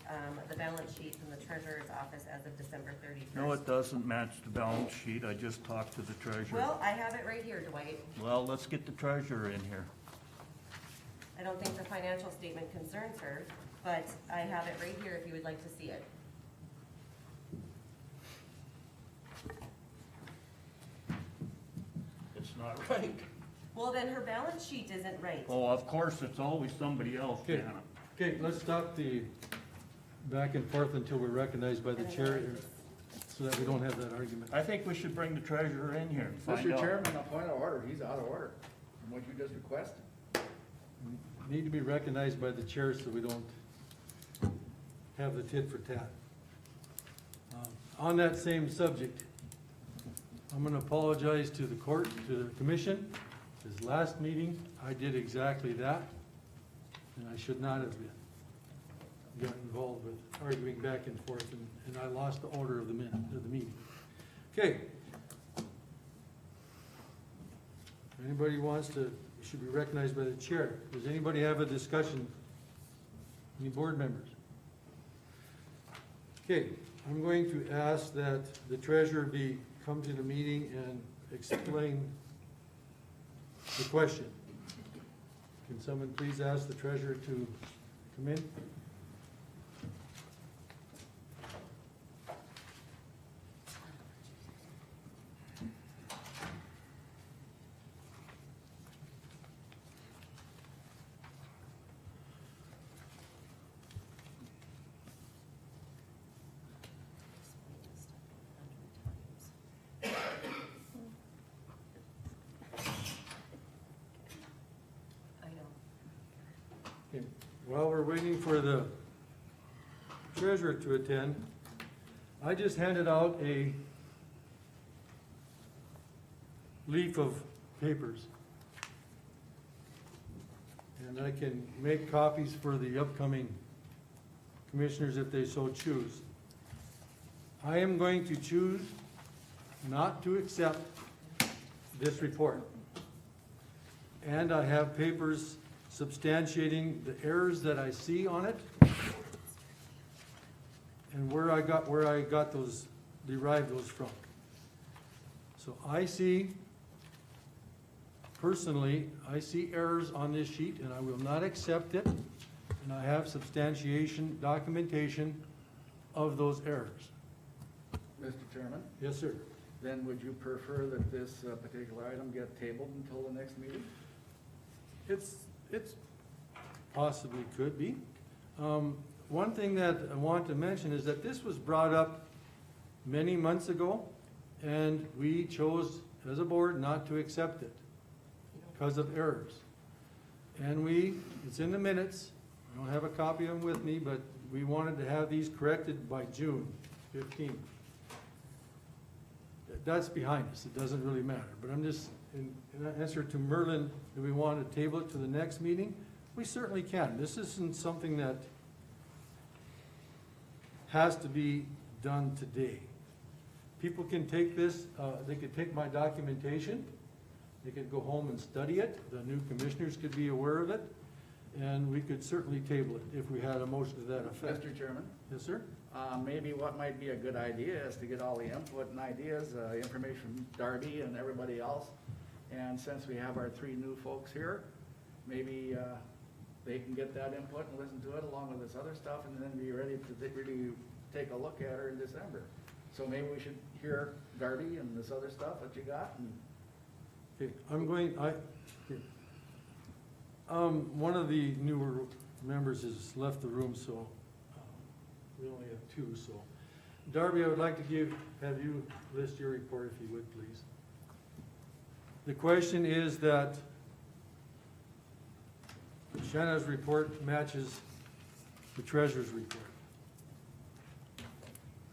the balance sheet from the treasurer's office as of December 31st. No, it doesn't match the balance sheet. I just talked to the treasurer. Well, I have it right here, Dwight. Well, let's get the treasurer in here. I don't think the financial statement concerns her, but I have it right here if you would like to see it. It's not right. Well, then her balance sheet isn't right. Oh, of course, it's always somebody else, Okay. Janet. Okay, let's stop the back and forth until we're recognized by the chair, so that we don't have that argument. I think we should bring the treasurer in here and find Mr. out. Chairman, a point of order, he's out of order from what you just requested. Need to be recognized by the chair so we don't have the tit for tat. On that same subject, I'm gonna apologize to the court, to the commission. This last meeting, I did exactly that, and I should not have been. Got involved with arguing back and forth, and I lost the order of the meeting. Okay. Anybody wants to, should be recognized by the chair. Does anybody have a discussion? Any board members? Okay, I'm going to ask that the treasurer come to the meeting and explain the question. Can someone please ask the treasurer to come in? I know. Okay, while we're waiting for the treasurer to attend, I just handed out a leaf of papers. And I can make copies for the upcoming commissioners if they so choose. I am going to choose not to accept this report. And I have papers substantiating the errors that I see on it and where I got those, derived those from. So personally, I see errors on this sheet and I will not accept it. And I have substantiation, documentation of those errors. Mr. Chairman, Yes, sir. then would you prefer that this particular item get tabled until the next meeting? It's possibly could be. One thing that I want to mention is that this was brought up many months ago, and we chose as a board not to accept it because of errors. And it's in the minutes, I don't have a copy of them with me, but we wanted to have these corrected by June 15th. That's behind us, it doesn't really matter, but I'm just, in answer to Merlin, do we want to table it to the next meeting? We certainly can. This isn't something that has to be done today. People can take this, they could take my documentation, they could go home and study it, the new commissioners could be aware of it, and we could certainly table it if we had a motion to that effect. Mr. Chairman, Yes, sir? maybe what might be a good idea is to get all the input and ideas, information from Darby and everybody else. And since we have our three new folks here, maybe, they can get that input and listen to it along with this other stuff and then be ready to really take a look at her in December. So maybe we should hear Darby and this other stuff that you got and Okay, one of the newer members has left the room, so, we only have two, so. Darby, I would like to have you list your report if you would, please. The question is that Shanna's report matches the treasurer's report.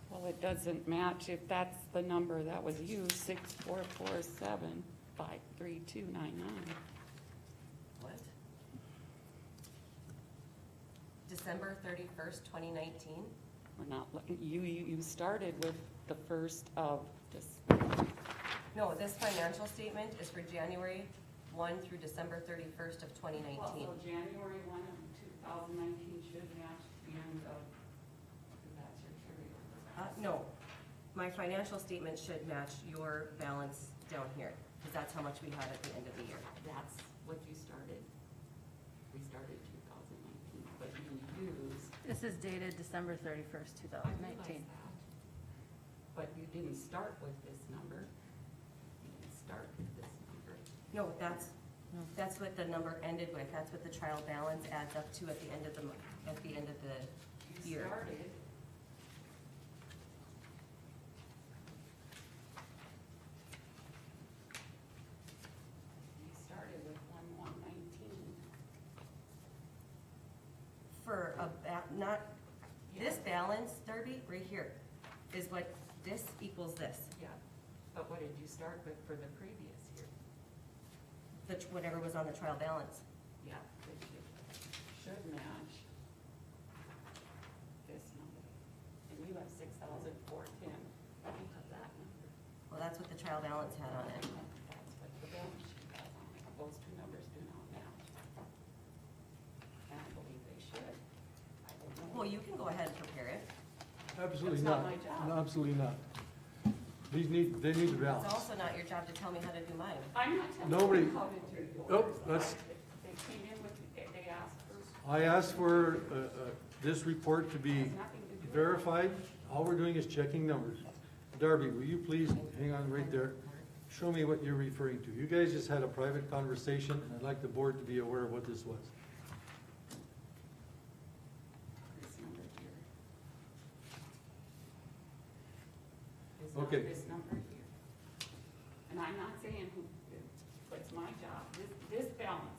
Well, it doesn't match if that's the number that was used, 6447-53299. What? December 31st, 2019? We're not looking, you started with the first of this. No, this financial statement is for January 1 through December 31st of 2019. Well, so January 1 of 2019 should match the end of, that's your trivia. No, my financial statement should match your balance down here, because that's how much we had at the end of the year. That's what you started. We started 2019, but you used. This is dated December 31st, I realize 2019. that. But you didn't start with this number. You didn't start with this number. No, that's what the number ended with. That's what the trial balance adds up to at the end of the You year. started. You started with 1/119. For not, this balance, Darby, right here, is what, this equals this. Yeah, but what did you start with for the previous year? Whatever was on the trial balance. Yeah, it should match this number. And you have 6,410. You have that number. Well, that's what the trial balance had on it. That's what the balance sheet has on it. Those two numbers do not match. And I believe they should. I don't know. Well, you can go ahead and prepare it. Absolutely That's not. not my job. No, absolutely not. They need the It's balance. also not your job to tell me how to do mine. I'm not telling Nobody- you how to do yours. Oh, that's- They came in with, they asked for, I asked for this report to be has nothing to do with. verified. All we're doing is checking numbers. Darby, will you please, hang on right there, show me what you're referring to. You guys just had a private conversation, and I'd like the board to be aware of what this was. This number here. Is Okay. not this number here. And I'm not saying who, but it's my job. This balances.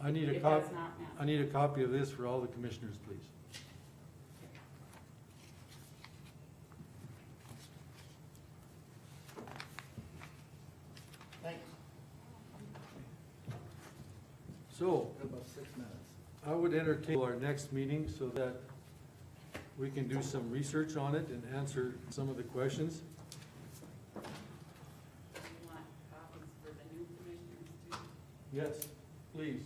I need a It copy. does not match. I need a copy of this for all the commissioners, please. thanks. So, Got about 6 minutes. I would entertain our next meeting so that we can do some research on it and answer some of the questions. You want copies for the new commissioners too? Yes, please.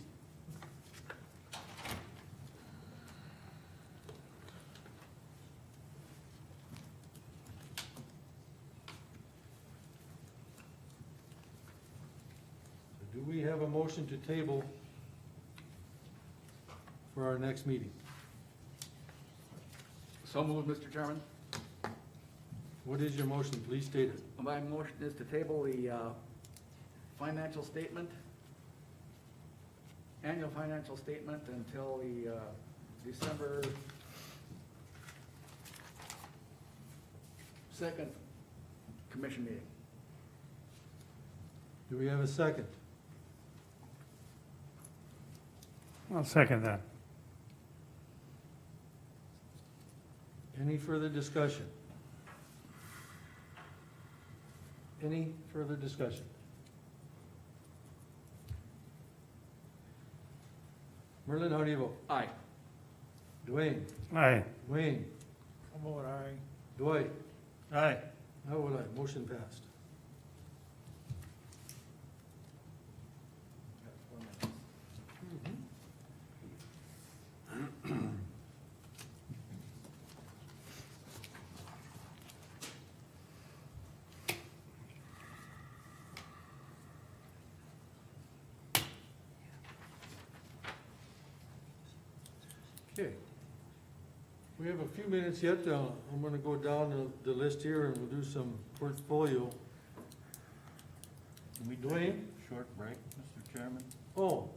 Do we have a motion to table for our next meeting? So moved, Mr. Chairman. What is your motion? Please state it. My motion is to table the financial statement, annual financial statement until the December 2nd commission meeting. Do we have a second? I'll second that. Any further discussion? Any further discussion? Merlin, how do you vote? Aye. Dwayne, Aye. Wayne, How about I? Dwight, Aye. how would I? Motion passed. Okay. We have a few minutes yet. I'm gonna go down the list here and we'll do some portfolio. Dwayne? Short break, Mr. Chairman. Oh,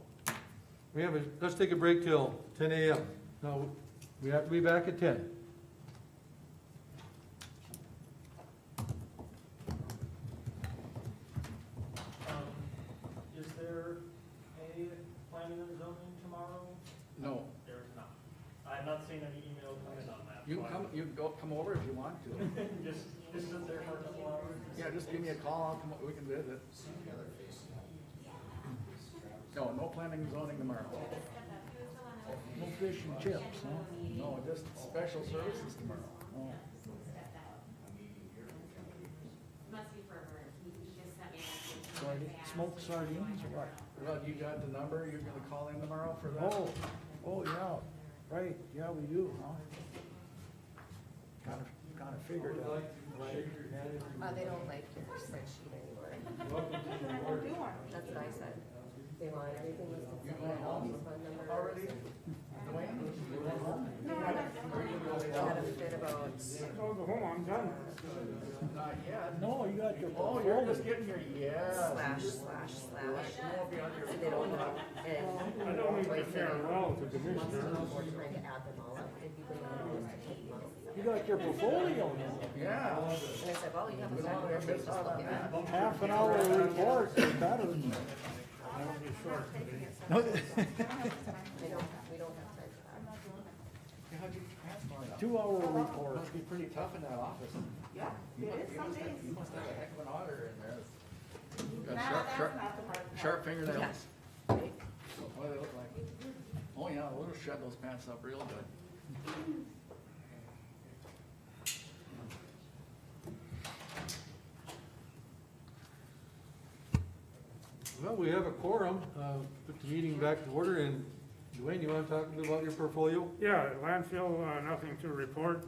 let's take a break till 10 a.m. Now, we have to be back at 10. Is there a planning and zoning tomorrow? No, There's not. I've not seen any email come in on that. you so can come, you can go, come over if you want to. Just sit there for a couple hours. Yeah, just give me a call, I'll come, we can visit. No, no planning and zoning tomorrow. No fish and chips, huh? No, just special services tomorrow. Oh. Must be for her, he just sent me a message. Smoked sardines or what? Well, you got the number, you're gonna call in tomorrow for that? Oh, yeah, right, yeah, we do, huh? Gotta figure it out. They don't like your spreadsheet anymore. That's what I said. They want everything listed separate, all these phone numbers. Already? Dwayne? Had a fit about, Oh, go home, I'm done. Not yet. No, you got your Oh, you're just getting your, yeah. slash. So they don't know, and. I don't need to Dwight said farewell to he wants to Commissioner. know more trying to add them all up, and he would not just to take months. You got your portfolio now. Yeah. And I said, well, you have a long one, just look at it. Half an hour report is better than. That'll be short today. We don't have time for that. How'd you transfer that? 2 hour report. Must be pretty tough in that office. Yeah, You it must- is you some must have- days. You must have a heck of an auditor in there. No, Got sharp, that's sharp, not the hard part. sharp fingernails. Yes. Right? What do they look like? Oh, yeah, we'll shut those pants up real good. Well, we have a quorum. Put the meeting back to order, and Dwayne, you wanna talk a bit about your portfolio? Yeah, landfill, nothing to report.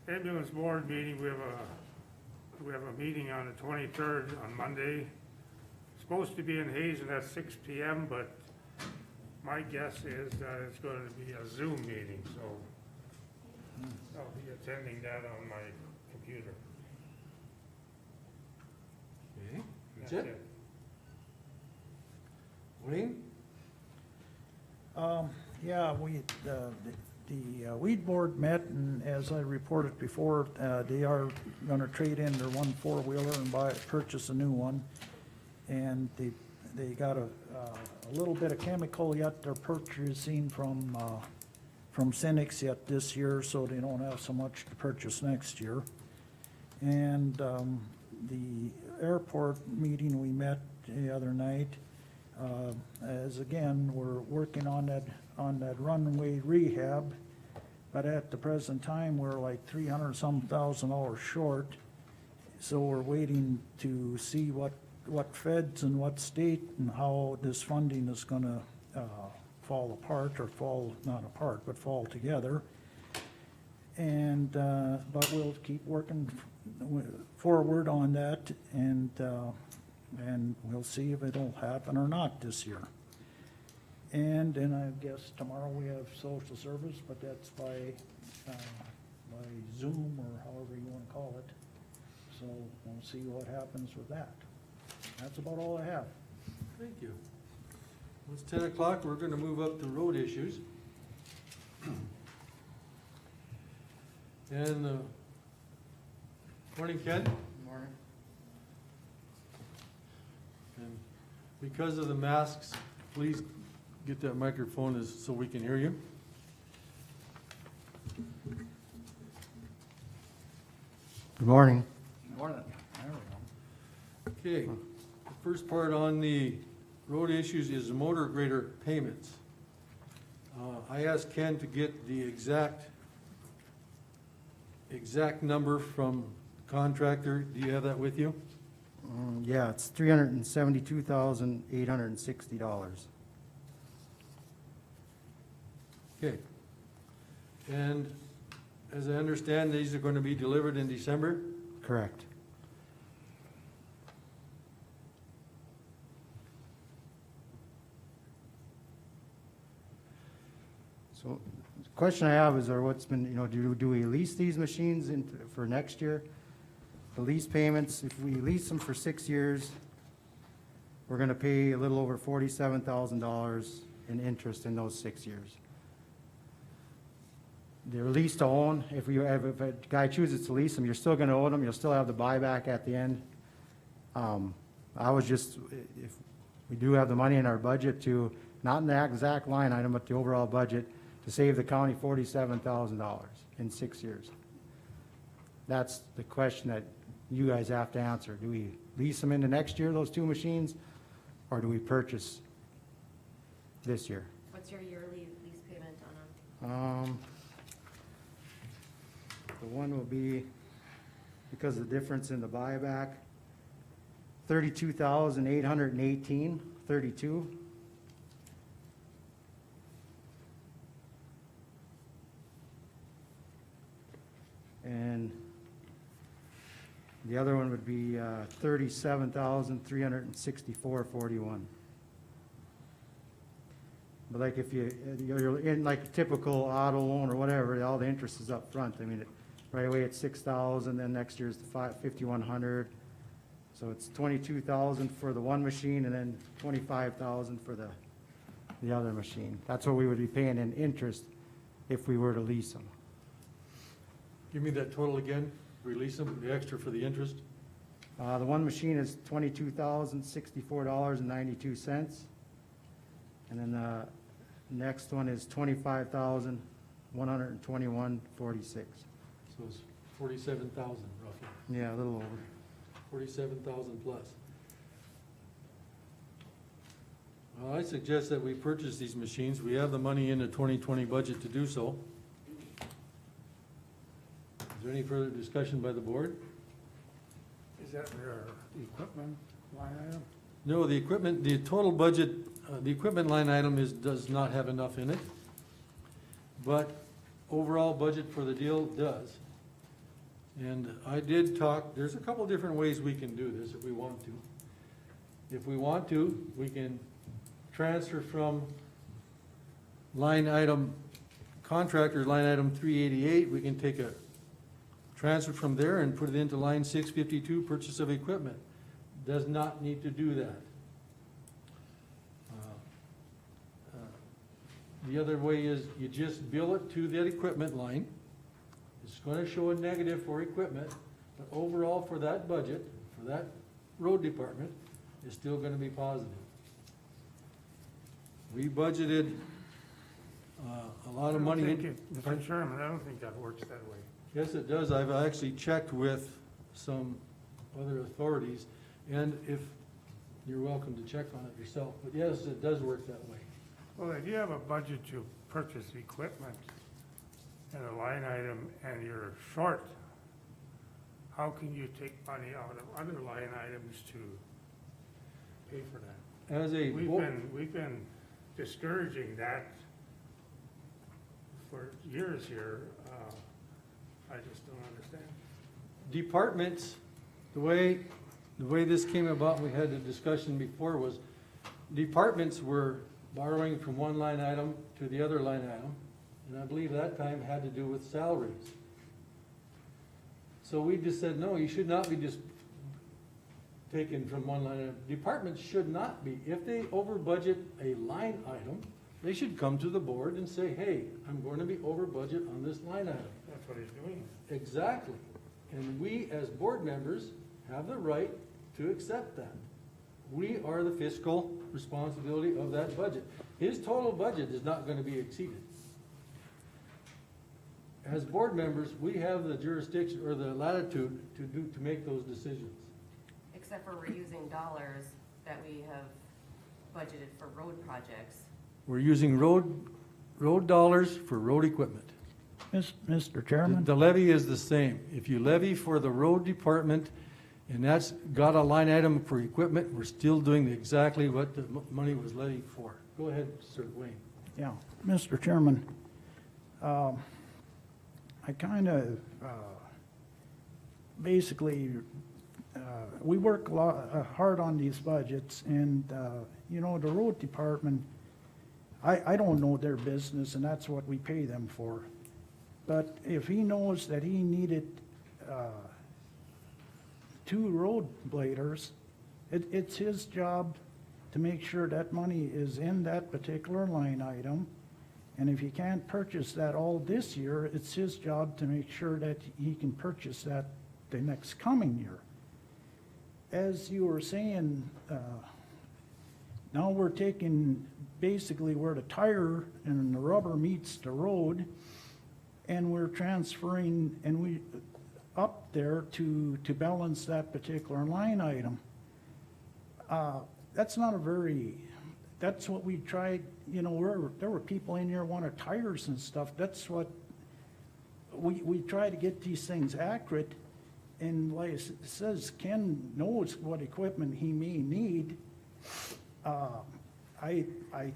Ambulance board meeting, we have a meeting on the 23rd on Monday. Supposed to be in Hazen at 6 PM, but my guess is that it's going to be a Zoom meeting, so I'll be attending that on my computer. Okay, that's it. Wayne? Yeah, the weed board met, and as I reported before, they are gonna trade in their one four-wheeler and purchase a new one. And they got a little bit of chemical yet they're purchasing from Cenex yet this year, so they don't have so much to purchase next year. And, the airport meeting we met the other night, as again, we're working on that runway rehab, but at the present time, we're like $300-some thousand short. So we're waiting to see what feds and what state and how this funding is gonna, fall apart, or not apart, but fall together. And, but we'll keep working forward on that, and we'll see if it'll happen or not this year. And then I guess tomorrow we have social service, but that's by Zoom or however you wanna call it. So we'll see what happens with that. That's about all I have. Thank you. Well, it's 10 o'clock, we're gonna move up to road issues. And, morning, Ken. Morning. And because of the masks, please get that microphone so we can hear you. Good morning. Morning. There we go. Okay, the first part on the road issues is motor grader payments. I asked Ken to get the exact number from contractor. Do you have that with you? Yeah, it's $372,860. Okay. And as I understand, these are going to be delivered in December? Correct. So, the question I have is, what's been, do we lease these machines for next year? The lease payments, if we lease them for 6 years, we're gonna pay a little over $47,000 in interest in those 6 years. They're leased to own. If a guy chooses to lease them, you're still gonna own them, you'll still have the buyback at the end. If we do have the money in our budget to, not in the exact line item, but the overall budget, to save the county $47,000 in 6 years. That's the question that you guys have to answer. Do we lease them into next year, those two machines, or do we purchase this year? What's your yearly lease payment on them? The one will be, because of the difference in the buyback, 32,818.32. And the other one would be 37,364.41. But like if you're in like typical auto loan or whatever, all the interest is up front. I mean, right away it's 6,000, then next year's 5,100. So it's 22,000 for the one machine and then 25,000 for the other machine. That's what we would be paying in interest if we were to lease them. Give me that total again, release them, the extra for the interest. The one machine is $22,064.92. And then the next one is $25,121.46. So it's 47,000 roughly, Yeah, a little over. 47,000 plus. Well, I suggest that we purchase these machines. We have the money in the 2020 budget to do so. Is there any further discussion by the board? Is that their equipment line item? No, the equipment, the total budget, the equipment line item does not have enough in it. But overall budget for the deal does. And I did talk, there's a couple different ways we can do this if we want to. If we want to, we can transfer from line item, contractor line item 388, we can take a transfer from there and put it into line 652, purchase of equipment. Does not need to do that. The other way is you just bill it to that equipment line. It's going to show a negative for equipment, but overall for that budget, for that road department, it's still going to be positive. We budgeted a lot of money. Mr. Chairman, I don't think that works that way. Yes, it does. I've actually checked with some other authorities, and if, you're welcome to check on it yourself, but yes, it does work that way. Well, if you have a budget to purchase equipment and a line item and you're short, how can you take money out of other line items to pay for that? As a We've been discouraging that for years here. I just don't understand. departments, the way this came about, we had a discussion before, was departments were borrowing from one line item to the other line item, and I believe that time had to do with salaries. So we just said, no, you should not be just taken from one line item. Departments should not be. If they over budget a line item, they should come to the board and say, hey, I'm going to be over budget on this line item. That's what he's doing. Exactly. And we, as board members, have the right to accept that. We are the fiscal responsibility of that budget. His total budget is not going to be exceeded. As board members, we have the jurisdiction or the latitude to make those decisions. Except for we're using dollars that we have budgeted for road projects. We're using road road dollars for road equipment. Mr. Chairman? The levy is the same. If you levy for the road department, and that's got a line item for equipment, we're still doing exactly what the money was levied for. Go ahead, Sir Wayne. Yeah, Mr. Chairman, I kind of, basically, we work a lot, hard on these budgets, and, you know, the road department, I don't know their business, and that's what we pay them for. But if he knows that he needed, 2 road bladers, it's his job to make sure that money is in that particular line item. And if he can't purchase that all this year, it's his job to make sure that he can purchase that the next coming year. As you were saying, now we're taking basically where the tire and the rubber meets the road, and we're transferring, and we up there to balance that particular line item. That's not a very, that's what we tried, you know, there were people in here wanted tires and stuff. That's what, we try to get these things accurate. And like it says, Ken knows what equipment he may need. I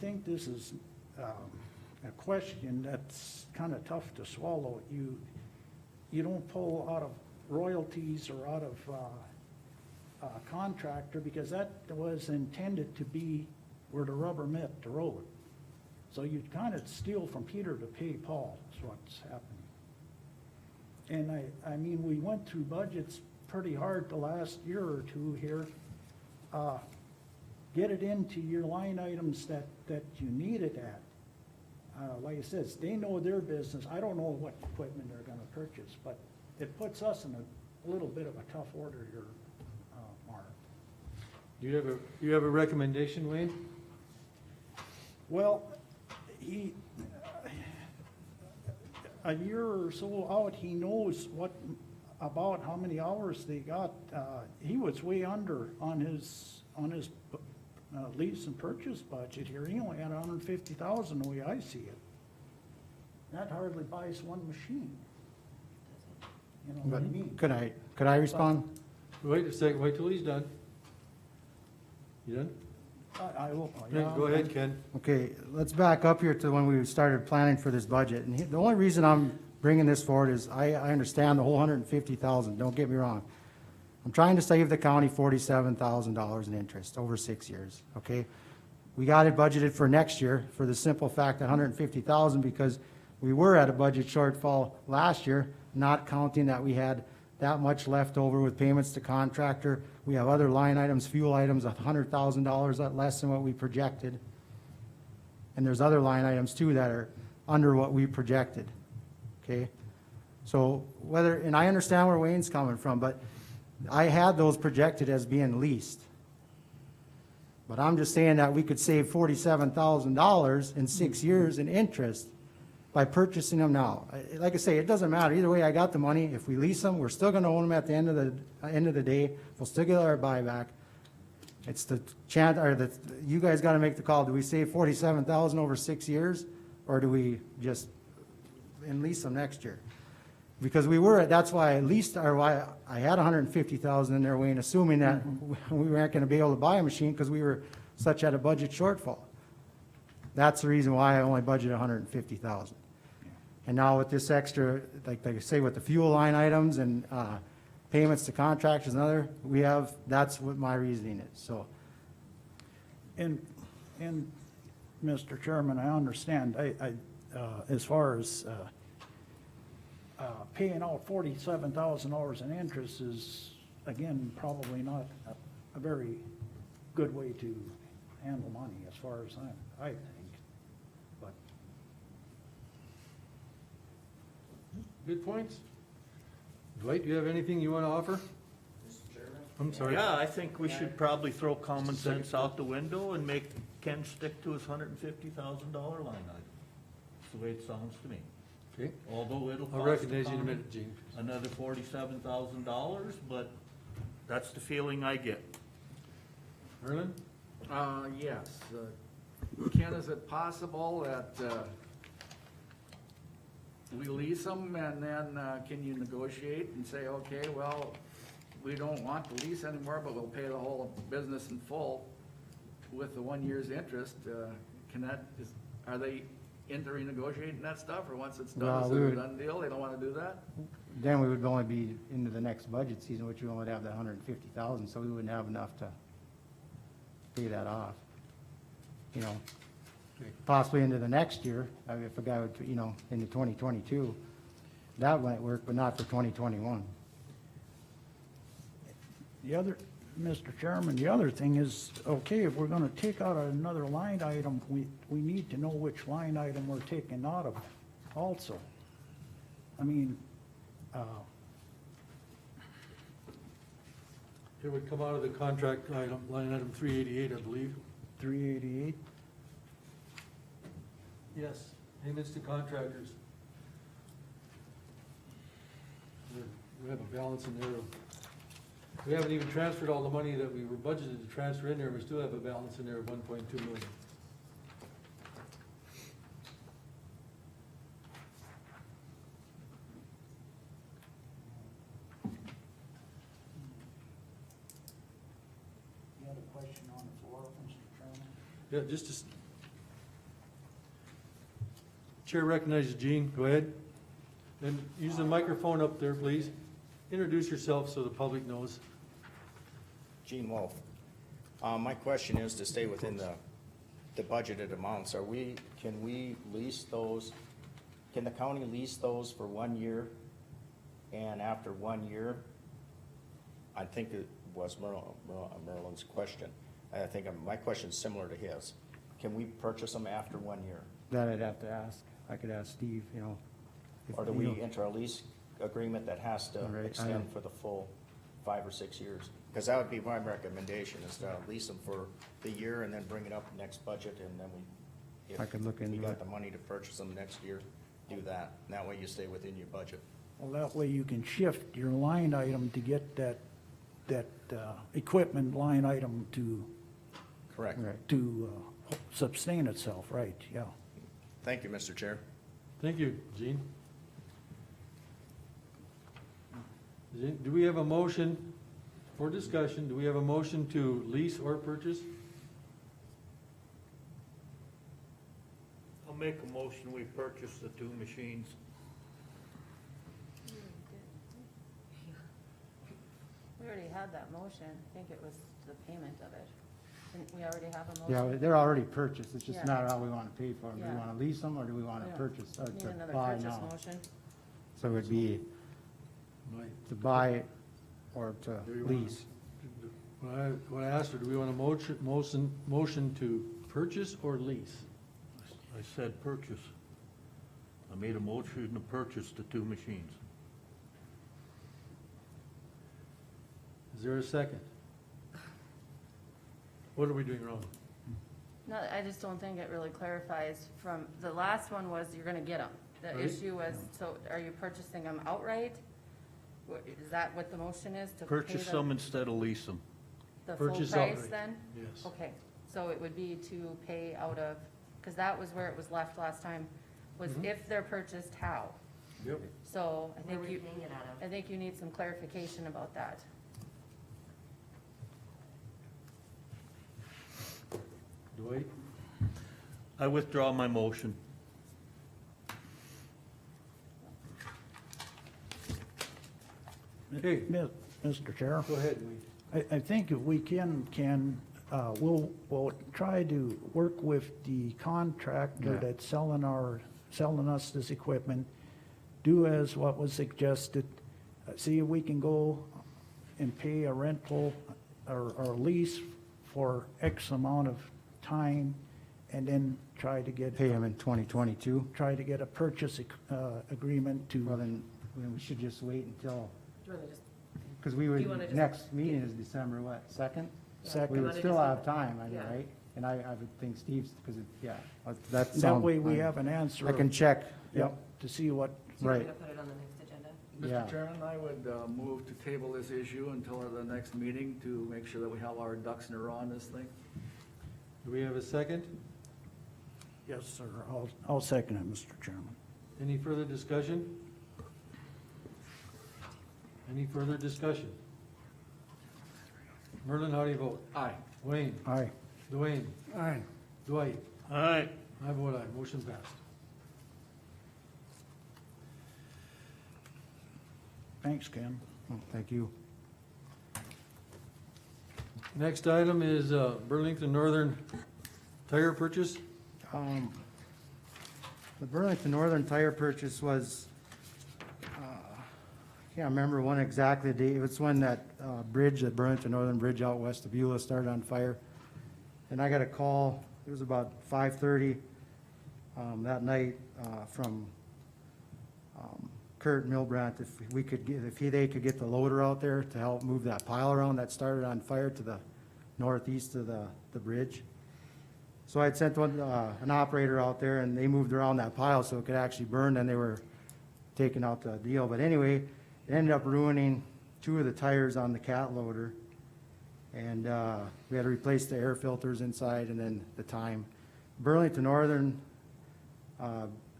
think this is a question that's kind of tough to swallow. You don't pull out of royalties or out of contractor, because that was intended to be where the rubber met the road. So you kind of steal from Peter to pay Paul, is what's happening. And I mean, we went through budgets pretty hard the last year or two here. Get it into your line items that you need it at. Like I said, they know their business. I don't know what equipment they're gonna purchase, but it puts us in a little bit of a tough order here, Mark. Do you have a recommendation, Wayne? Well, a year or so out, he knows about how many hours they got. He was way under on his lease and purchase budget here. He only had $150,000 the way I see it. That hardly buys one machine. You know what I mean? Could I respond? Wait a second, wait till he's done. You done? I will. Go ahead, Ken. Okay, let's back up here to when we started planning for this budget. And the only reason I'm bringing this forward is I understand the whole $150,000, don't get me wrong. I'm trying to save the county $47,000 in interest over 6 years, okay? We got it budgeted for next year for the simple fact that $150,000, because we were at a budget shortfall last year, not counting that we had that much left over with payments to contractor. We have other line items, fuel items, $100,000 less than what we projected. And there's other line items too that are under what we projected, okay? So and I understand where Wayne's coming from, but I had those projected as being leased. But I'm just saying that we could save $47,000 in 6 years in interest by purchasing them now. Like I say, it doesn't matter. Either way, I got the money. If we lease them, we're still gonna own them at the end of the day. We'll still get our buyback. It's the you guys gotta make the call. Do we save $47,000 over 6 years, or do we just lease them next year? Because that's why why I had $150,000 in there, Wayne, assuming that we weren't gonna be able to buy a machine because we were such at a budget shortfall. That's the reason why I only budgeted $150,000. And now with this extra, like I say, with the fuel line items and payments to contractors and other, that's what my reasoning is, so. And Mr. Chairman, I understand, as far as, paying out $47,000 in interest is, again, probably not a very good way to handle money, as far as I think, but. Good points. Dwight, do you have anything you want to offer? Mr. Chairman? I'm sorry. Yeah, I think we should probably throw common sense out the window and make Ken stick to his $150,000 line item. That's the way it sounds to me. Okay. Although it'll I'll cost recognize the you in a county minute, Gene. another $47,000, but that's the feeling I get. Erlen? Yes. Ken, is it possible that we lease them and then, can you negotiate and say, okay, well, we don't want the lease anymore, but we'll pay the whole business in full with the 1 year's interest, are they into renegotiating that stuff, or once it's done, Well, is we it a would- done deal, they don't wanna do that? Then we would only be into the next budget season, which we only have that 150,000, so we wouldn't have enough to pay that off. You know, possibly into the next year, I mean, if a guy would, you know, into 2022, that might work, but not for 2021. The other, Mr. Chairman, the other thing is, okay, if we're gonna take out another line item, we need to know which line item we're taking out of also. I mean, It would come out of the contract item, line item 388, I believe. 388, Yes, payments to contractors. We have a balance in there. We haven't even transferred all the money that we were budgeted to transfer in there. We still have a balance in there of 1.2 million. you had a question on the floor, Mr. Chairman? Yeah, just as. Chair recognizes Gene, go ahead. And use the microphone up there, please. Introduce yourself so the public knows. Gene Wolf. My question is to stay within the budgeted amounts. Can we lease those, can the county lease those for 1 year? And after 1 year, I think it was Merlin's question. I think my question's similar to his. Can we purchase them after 1 year? That I'd have to ask. I could ask Steve, you know. if, Or do you we know, enter a lease agreement that has to Right, I extend know. for the full 5 or 6 years? Because that would be my recommendation, is to lease them for the year and then bring it up next budget, and then we, I could look if we into got it. the money to purchase them next year, do that. And that way you stay within your budget. Well, that way you can shift your line item to get that equipment line item Correct. Right. to sustain itself, right, yeah. Thank you, Mr. Chair. Thank you, Gene. Do we have a motion for discussion? Do we have a motion to lease or purchase? I'll make a motion, we purchase the 2 machines. We already had that motion. I think it was the payment of it. Didn't we already have a Yeah, motion? they're already purchased, it's just Yeah. not how we wanna pay for them. Do we Yeah. wanna lease them, or do we wanna Yeah. purchase, or Need to another buy purchase now? motion? So it'd be Right. to buy or to Do we wanna- lease. What I asked her, do we want a motion to purchase or lease? I said purchase. I made a motion to purchase the 2 machines. Is there a second? What are we doing wrong? No, I just don't think it really clarifies from, the last one was you're gonna get them. The Right. issue was, so are you purchasing them outright? Is that what the motion is, to pay Purchase them instead of lease them. the full Purchase price outright. then? Yes. Okay, so it would be to pay out of, because that was where it was left last time, was Mhm. if they're purchased, how? Yep. So I Where think were you you, paying it out of? I think you need some clarification about that. Dwight? I withdraw my motion. Okay. Mr. Chair? Go ahead, Dwayne. I think if we we'll try to work with the contractor Yeah. that's selling us this equipment, do as what was suggested, see if we can go and pay a rental or lease for X amount of time, and then try to get Pay them in 2022. a purchase agreement Well, to, then we should just wait until, Do you wanna just, because we Do would, you wanna just- next meeting is December, what, 2nd? Second. We You would wanna still just- have time, I mean, Yeah. right? And I would think Steve's, because that that sounds way we fine. have an answer. I can check, Yep, to see what, so you're Right. gonna put it on the next agenda? Yeah. Mr. Chairman, I would move to table this issue until the next meeting to make sure that we have our ducks in a row on this thing. Do we have a second? yes, sir, I'll second it, Mr. Chairman. Any further discussion? Any further discussion? Merlin, how do you vote? Aye. Wayne? Aye. Dwayne? Aye. Dwight? Aye. I vote aye, motion passed. Thanks, Ken. Oh, thank you. Next item is Burlington Northern tire purchase. The Burlington Northern tire purchase was, I can't remember when exactly the date, it was when that bridge, the Burlington Northern Bridge out west of Beulah started on fire. And I got a call, it was about 5:30 that night from Kurt Milbrandt, if they could get the loader out there to help move that pile around that started on fire to the northeast of the bridge. So I'd sent an operator out there, and they moved around that pile so it could actually burn, and they were taking out the deal. But anyway, it ended up ruining 2 of the tires on the cat loader, and we had to replace the air filters inside and then the time. Burlington Northern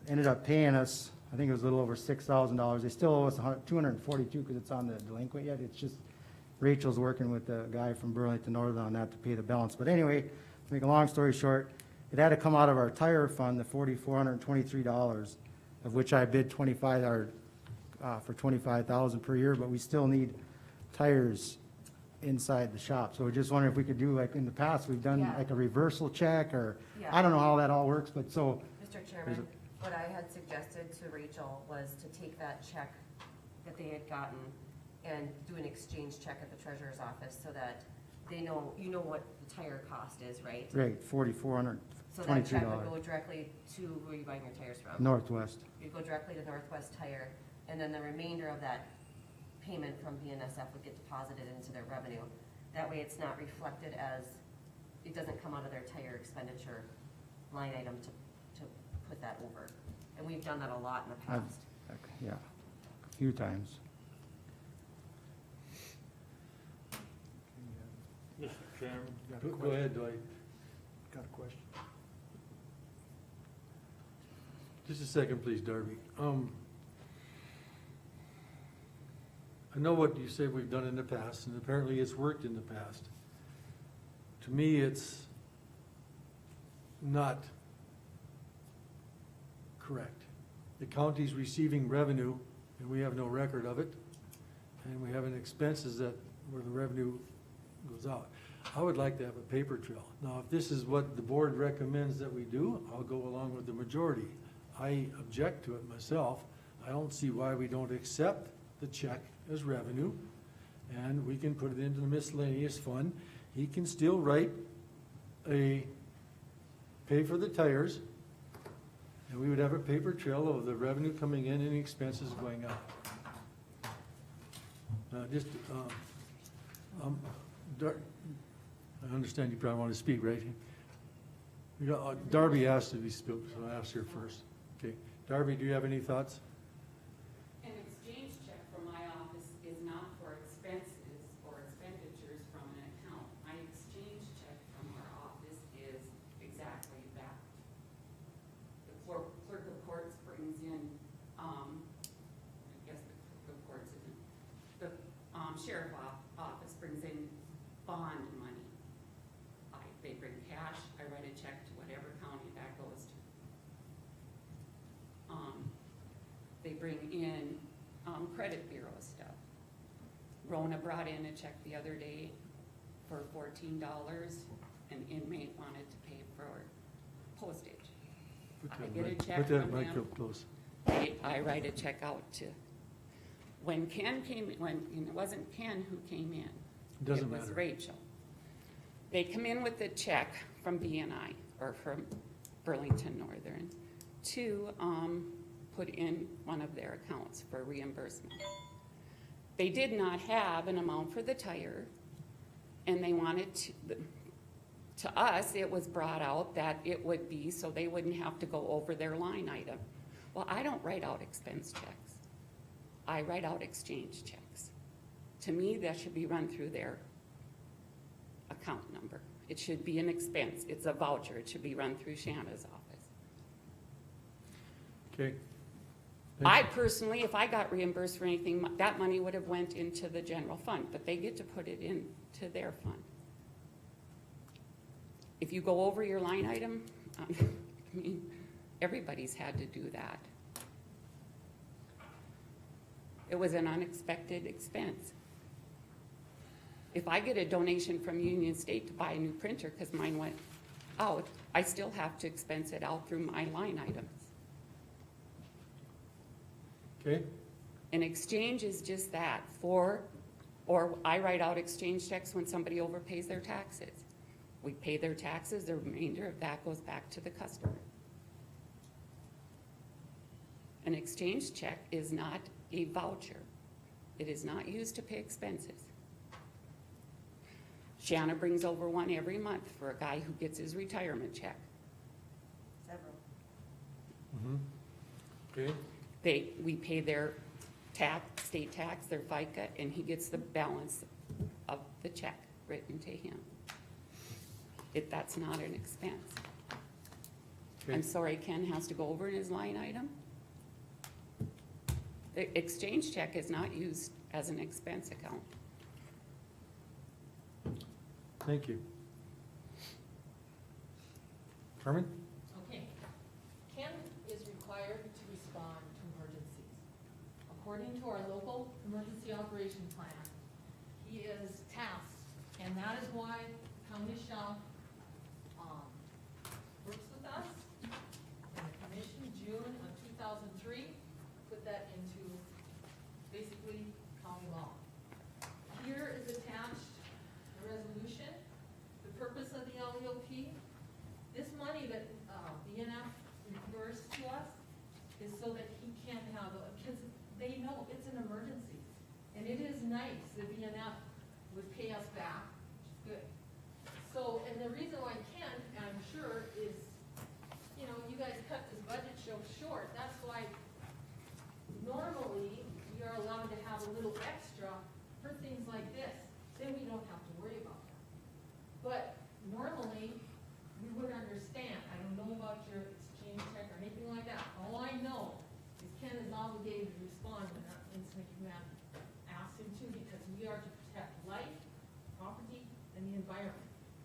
ended up paying us, I think it was a little over $6,000. They still owe us $242 because it's on the delinquent yet. It's just Rachel's working with the guy from Burlington Northern on that to pay the balance. But anyway, to make a long story short, it had to come out of our tire fund, the $423, of which I bid for $25,000 per year, but we still need tires inside the shop. So we're just wondering if we could do, like in the past, we've done Yeah. like a reversal check, or, Yeah. I don't know how that all works, but so, Mr. Chairman, what I had suggested to Rachel was to take that check that they had gotten and do an exchange check at the treasurer's office so that they know, you know what the tire cost is, right? right, $4,423. So that check would go directly to who are you buying your tires from? Northwest. You'd go directly to Northwest Tire, and then the remainder of that payment from BNSF would get deposited into their revenue. That way it's not reflected as, it doesn't come out of their tire expenditure line item to put that over. And we've done that a lot in the past. Yeah, a few times. Mr. Chairman, Go ahead, Dwight. Got a question? Just a second, please, Darby. I know what you said we've done in the past, and apparently it's worked in the past. To me, it's not correct. The county's receiving revenue, and we have no record of it, and we have an expenses where the revenue goes out. I would like to have a paper trail. Now, if this is what the board recommends that we do, I'll go along with the majority. I object to it myself. I don't see why we don't accept the check as revenue, and we can put it into the miscellaneous fund. He can still write pay for the tires, and we would have a paper trail of the revenue coming in and expenses going out. I understand you probably want to speak, right? Darby asked to be spoken, so I asked her first. Okay, Darby, do you have any thoughts? An exchange check from my office is not for expenses or expenditures from an account. My exchange check from our office is exactly that. The clerk of courts brings in, I guess the clerk of courts isn't, the sheriff office brings in bond money. They bring cash, I write a check to whatever county that goes to. They bring in credit bureau stuff. Rona brought in a check the other day for $14. An inmate wanted to pay for postage. I get a check Put that from mic him. up close. I write a check out to, when Ken came, and it wasn't Ken who came in. Doesn't It was matter. Rachel. They come in with a check from BNI, or from Burlington Northern, to put in one of their accounts for reimbursement. They did not have an amount for the tire, and they wanted to us, it was brought out that it would be so they wouldn't have to go over their line item. Well, I don't write out expense checks. I write out exchange checks. To me, that should be run through their account number. It should be an expense. It's a voucher. It should be run through Shanna's office. Okay, I personally, if I got reimbursed for anything, that money would have went into the general fund, but they get to put it into their fund. If you go over your line item, I mean, everybody's had to do that. It was an unexpected expense. If I get a donation from Union State to buy a new printer because mine went out, I still have to expense it out through my line items. Okay, An exchange is just that, or I write out exchange checks when somebody overpays their taxes. We pay their taxes, the remainder of that goes back to the customer. An exchange check is not a voucher. It is not used to pay expenses. Shanna brings over one every month for a guy who gets his retirement check. Several. okay, We pay their tax, state tax, their FICA, and he gets the balance of the check written to him. That's not an expense. okay. I'm sorry, Ken has to go over in his line item. The exchange check is not used as an expense account. Thank you. Carmen? Okay. Ken is required to respond to emergencies. According to our local emergency operation plan, he is tasked, and that is why county shall works with us. And the commission, June of 2003, put that into basically county law. Here is attached a resolution. The purpose of the LEOP, this money that BNF reimbursed to us is so that he can have, because they know it's an emergency. And it is nice that BNF would pay us back, which is good. So, and the reason why Ken, I'm sure, is, you know, you guys cut this budget show short. That's why normally we are allowed to have a little extra for things like this. Then we don't have to worry about that. But normally, we would understand. I don't know about your exchange check or anything like that. All I know is Ken is obligated to respond when that incident command asks him to, because we are to protect life, property, and the environment.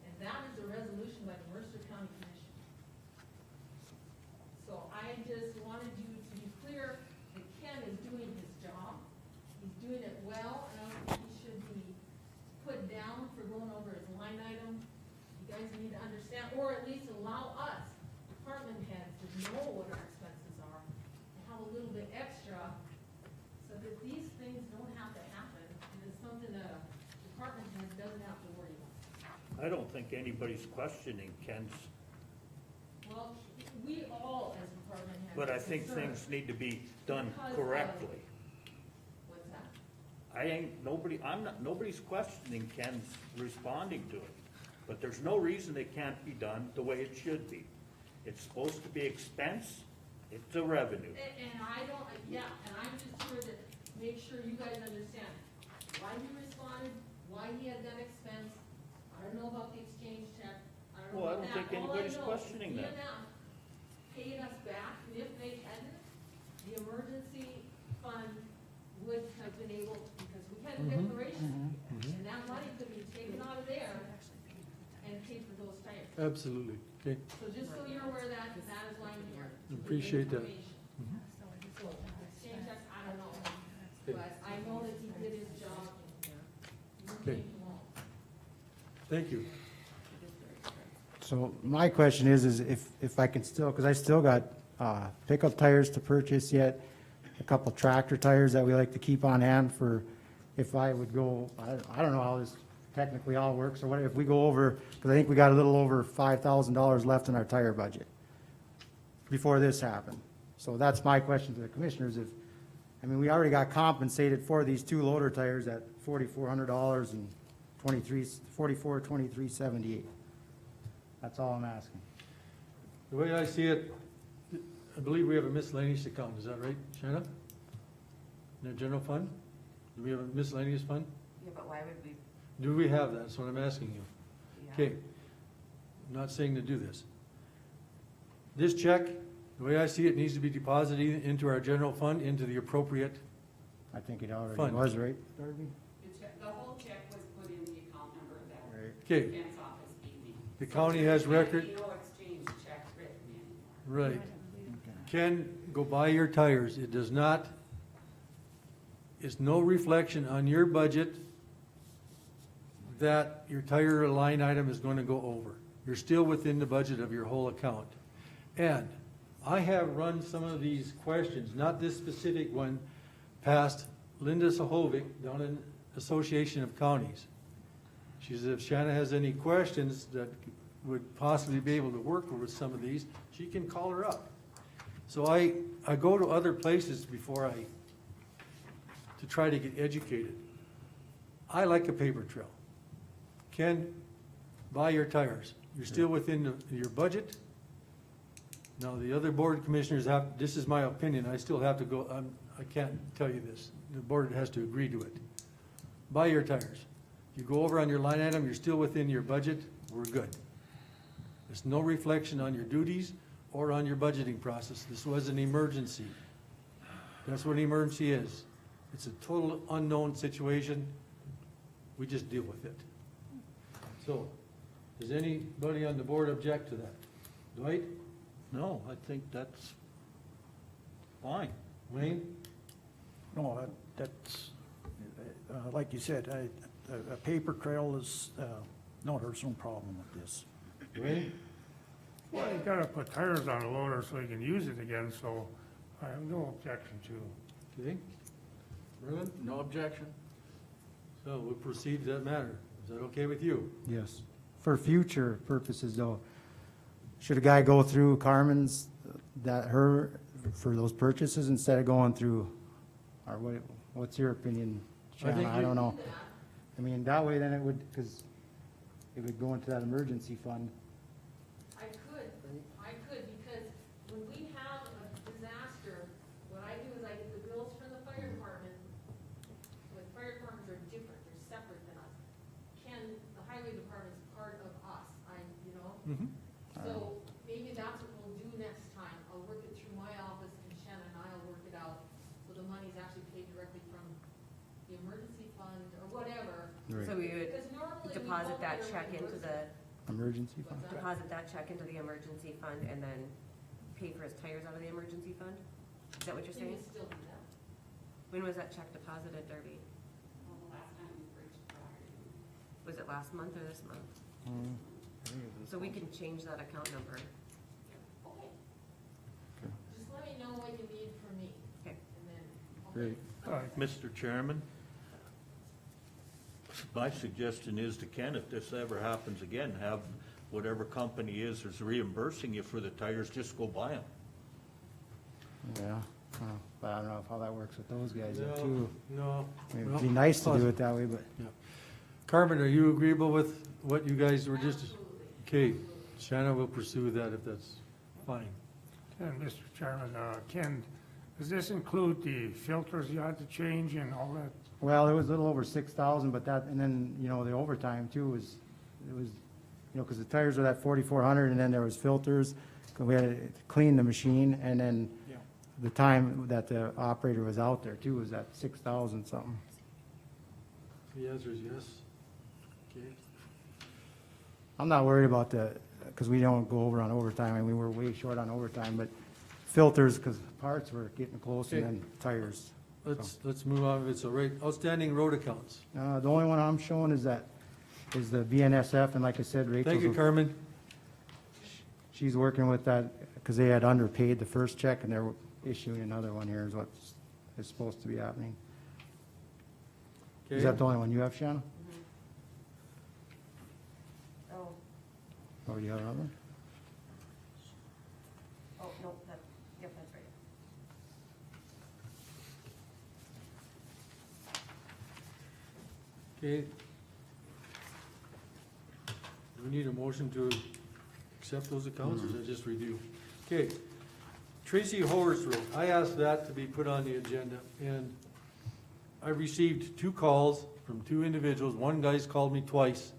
And that is a resolution by the Mercer County Commission. So I just wanted you to be clear that Ken is doing his job. He's doing it well, and I don't think he should be put down for going over his line item. You guys need to understand, or at least allow us, department heads, to know what our expenses are, and have a little bit extra, so that these things don't have to happen, and it's something that a department head doesn't have to worry about. I don't think anybody's questioning Ken's, Well, we all as department heads. but I are think concerned things need to be done because of- correctly. What's that? Nobody's questioning Ken's responding to it, but there's no reason it can't be done the way it should be. It's supposed to be expense, it's a revenue. And I don't, yeah, and I'm just here to make sure you guys understand why he responded, why he had that expense. I don't know about the exchange check, I don't know Well, I about don't that. think anybody's questioning that. BNF paid us back, and if they hadn't, the emergency fund would have been able, because we had a declaration, and that money could be taken out of there and paid for those tires. Absolutely, okay. So just so you're aware that is why I'm here. to give Appreciate that. information. So, exchange checks, I don't know, but I know that he did his job. You Okay. came along. Thank you. So my question is if I can still, because I still got pickup tires to purchase yet, a couple tractor tires that we like to keep on hand for if I would go, I don't know how this technically all works or what, if we go over, because I think we got a little over $5,000 left in our tire budget before this happened. So that's my question to the commissioners, we already got compensated for these two loader tires at $4,400 and $23.78. That's all I'm asking. The way I see it, I believe we have a miscellaneous account, is that right, Shanna? In the general fund? Do we have a miscellaneous fund? Yeah, but why would we? Do we have that? That's what I'm asking you. Yeah. Okay, I'm not saying to do this. This check The way I see it, needs to be deposited into our general fund, into the appropriate, I think it already Fund. was, right, Darby? The whole check was put in the account number that Right. okay, defense office gave me. the county has record, No exchange checks written anymore. right. Ken, go buy your tires. It does not, it's no reflection on your budget that your tire line item is gonna go over. You're still within the budget of your whole account. And I have run some of these questions, not this specific one, past Linda Sahovic down in Association of Counties. She says if Shanna has any questions that would possibly be able to work with some of these, she can call her up. So I go to other places before to try to get educated. I like a paper trail. Ken, buy your tires. You're still within your budget. Now, the other board commissioners have, this is my opinion, I still have to go, I can't tell you this. The board has to agree to it. Buy your tires. You go over on your line item, you're still within your budget, we're good. There's no reflection on your duties or on your budgeting process. This was an emergency. That's what an emergency is. It's a total unknown situation. We just deal with it. So, does anybody on the board object to that? Dwight? No, I think that's fine. Wayne? No, that's, like you said, a paper trail is, no, there's no problem with this. Wayne? Well, you gotta put tires on the loader so you can use it again, so I have no objection to. Okay. Merlin? No objection? So we'll proceed to that matter. Is that okay with you? Yes. For future purposes though, should a guy go through Carmen's, for those purchases instead of going through, or what's your opinion, I think Shanna? I don't know. I mean, that way then it would, because it would go into that emergency fund. I could, because when we have a disaster, what I do is I get the bills from the fire department. But fire departments are different, they're separate than us. The highway department's part of us, Mm-hmm. So maybe that's what we'll do next time. I'll work it through my office and Shannon and I'll work it out. So the money's actually paid directly from the emergency fund or whatever. So we would Because normally we deposit don't that get a check into the, Emergency fund? deposit that check into the emergency fund and then pay for his tires out of the emergency fund? Is that what you're Can saying? we still do that? When was that check deposited, Derby? Well, the last time we purchased property. Was it last month or this month? So we can change that account number. Okay. Just let me know what you need from me. Okay. And then. Great. All right. Mr. Chairman, my suggestion is to Ken, if this ever happens again, have whatever company is reimbursing you for the tires, just go buy them. Yeah, but I don't know how that works with those guys No, too. no. I mean, Well, it'd be nice to do it that way, but. Carmen, are you agreeable with what you guys were just? Absolutely. Okay, Shanna will pursue that if that's fine. And Mr. Chairman, Ken, does this include the filters you had to change and all that? Well, it was a little over 6,000, but that, and then, the overtime too it was, because the tires were that 4,400 and then there was filters. 'Cause we had to clean the machine and then the time that the operator was out there too was at 6,000 something. The answer is yes. Okay. I'm not worried about because we don't go over on overtime. I mean, we were way short on overtime, but filters, because parts were getting close and then tires. Let's move on. It's a rate, outstanding road accounts. The only one I'm showing is the BNSF, and like I said, Rachel's. Thank you, Carmen. She's working with that, because they had underpaid the first check, and they're issuing another one here is what is supposed to be happening. Is Okay. that the only one you have, Shanna? Oh, Or do you have another? oh, no, yep, that's right. Okay. Do we need a motion to accept those accounts, or is that just review? Okay. Tracy Horace Road, I asked that to be put on the agenda, and I received 2 calls from 2 individuals. One guy's called me twice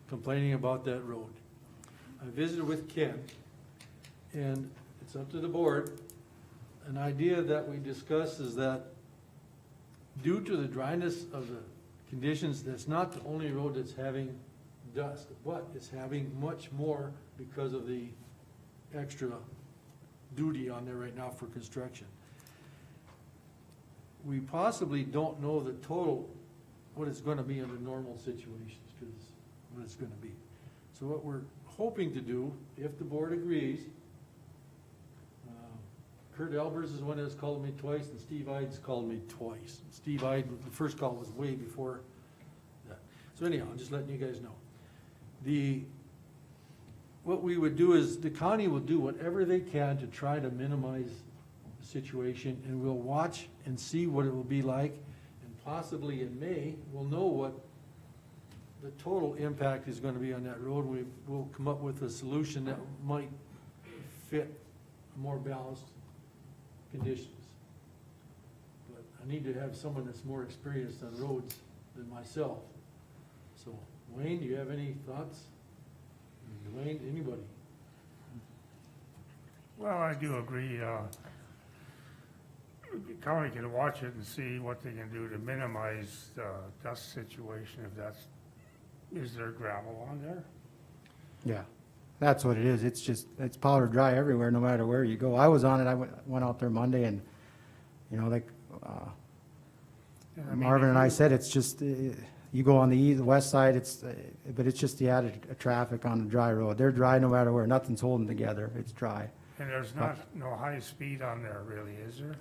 complaining about that road. I visited with Ken, and it's up to the board. An idea that we discussed is that due to the dryness of the conditions, that's not the only road that's having dust, but it's having much more because of the extra duty on there right now for construction. We possibly don't know the total, what it's gonna be under normal situations, because what it's gonna be. So what we're hoping to do, if the board agrees, Kurt Albers is one that's called me twice, and Steve Ide's called me twice. Steve Ide, the first call was way before that. So anyhow, I'm just letting you guys know. What we would do is, the county will do whatever they can to try to minimize the situation, and we'll watch and see what it will be like, and possibly in May, we'll know what the total impact is gonna be on that road. We'll come up with a solution that might fit a more balanced conditions. But I need to have someone that's more experienced on roads than myself. So, Wayne, do you have any thoughts? Dwayne, anybody? Well, I do agree, the county can watch it and see what they can do to minimize the dust situation if that's, is there gravel on there? Yeah, that's what it is. It's just, it's powder dry everywhere, no matter where you go. I was on it, I went out there Monday and, you know, like, I mean, Marvin if and I you- said, it's just, you go on the west side, it's, but it's just the added traffic on the dry road. They're dry no matter where, nothing's holding together, it's dry. And there's no high speed on there really, is there?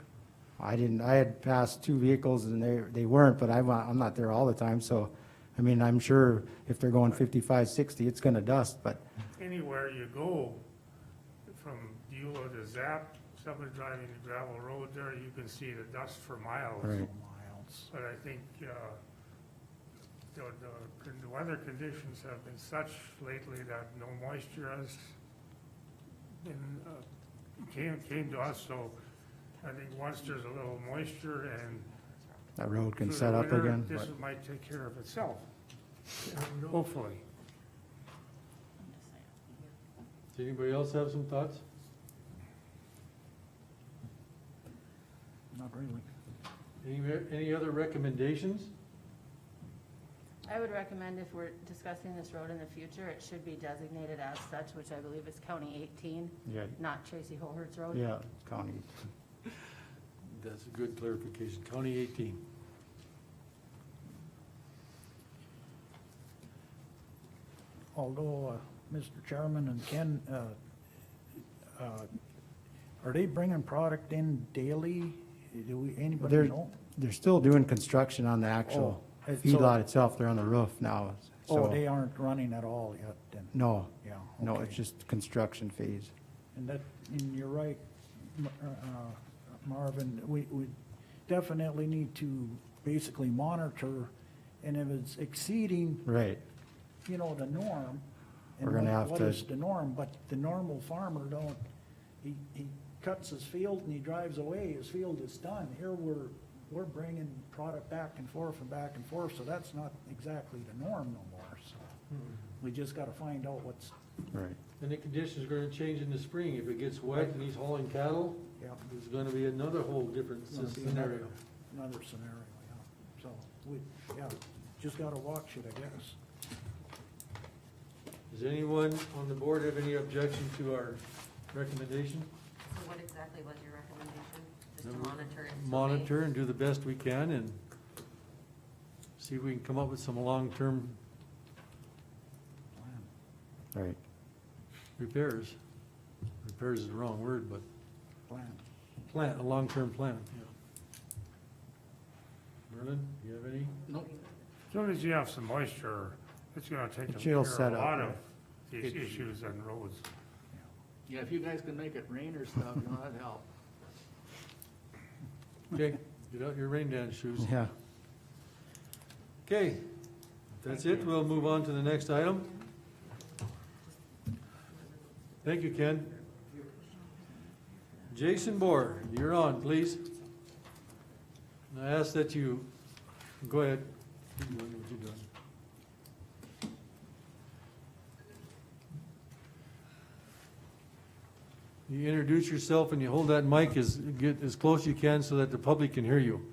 I had passed two vehicles and they weren't, but I'm not there all the time, so, I mean, I'm sure if they're going 55, 60, it's gonna dust, but, Anywhere you go, from Beulah to Zap, somebody driving the gravel road there, you can see the dust for miles. right. Miles. But I think, the weather conditions have been such lately that no moisture has been, came to us, so I think once there's a little moisture and That road can through the set up winter, again, this but, might take care of itself, hopefully. Does anybody else have some thoughts? Not really. Any other recommendations? I would recommend if we're discussing this road in the future, it should be designated as such, which I believe is County 18, yeah, not Tracy Holhert's road. yeah, county. That's a good clarification. County 18. Although, Mr. Chairman and Ken, are they bringing product in daily? Do anybody They're- know? They're still doing construction on the actual Oh, so- feedlot itself, they're on the roof now, Oh, so, they aren't running at all yet then? no, Yeah. no, okay. it's just construction phase. And and you're right, Marvin, we definitely need to basically monitor, and if it's exceeding, Right, you know, the norm. and We're gonna have what to- is the norm, but the normal farmer don't, he cuts his field and he drives away, his field is done. Here we're bringing product back and forth, so that's not exactly the norm no more, so. We just gotta find out what's, right. And the conditions are gonna change in the spring. If it gets wet and he's hauling cattle, yeah, there's gonna be another whole different Gonna be scenario. another scenario, yeah. So, just gotta watch it, I guess. Does anyone on the board have any objection to our recommendation? So what exactly was your recommendation? Just to monitor it? until May? Monitor and do the best we can and see if we can come up with some long-term Right. repairs. Repairs is the wrong word, but Plan. a long-term plan, yeah. Merlin, do you have any? Nope. As soon as you have some moisture, it's gonna take It care will of set a up, lot yeah. of these issues on roads. Yeah, if you guys can make it rain or stuff, you know, that'd help. Okay, get out your rain dance shoes. Yeah, Okay, if that's it. We'll move on to the next item. Thank you, Ken. Jason Bohr, you're on, please. And I ask that you, go ahead. Keep doing what you're doing. you introduce yourself and you hold that mic get as close you can so that the public can hear you.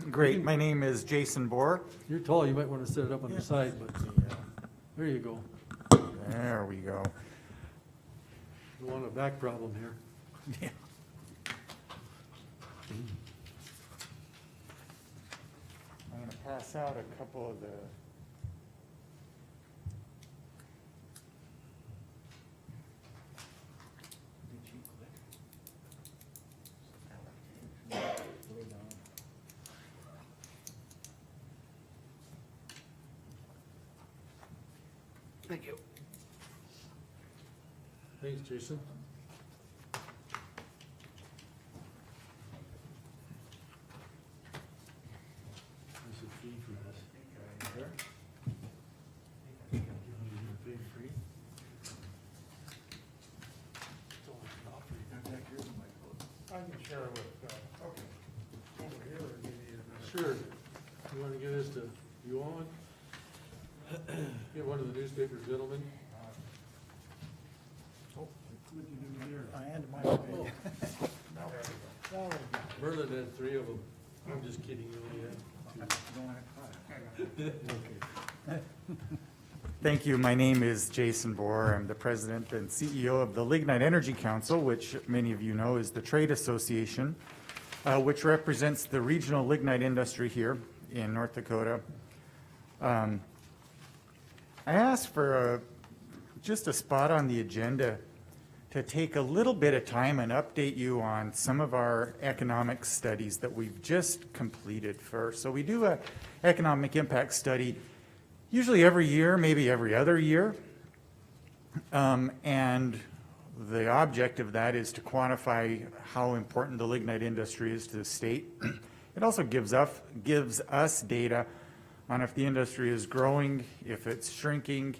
Great, my name is Jason Bohr. You're tall, you might want to set it up on the side, but there you go. There we go. Don't want a back problem here. Yeah. I'm gonna pass out a couple of the. Thank you. Thanks, Jason. What's the fee for this? There? You get paid free? I can share it with, over here, or maybe in a- Sure. You want to give this to, you want one? Get one of the newspaper gentlemen. I handed mine away. Merlin had 3 of them. I'm just kidding, you only had 2. Thank you. My name is Jason Bohr. I'm the president and CEO of the Lignite Energy Council, which many of you know is the trade association, which represents the regional lignite industry here in North Dakota. I asked for just a spot on the agenda to take a little bit of time and update you on some of our economic studies that we've just completed first. So we do an economic impact study usually every year, maybe every other year. And the object of that is to quantify how important the lignite industry is to the state. It also gives us data on if the industry is growing, if it's shrinking.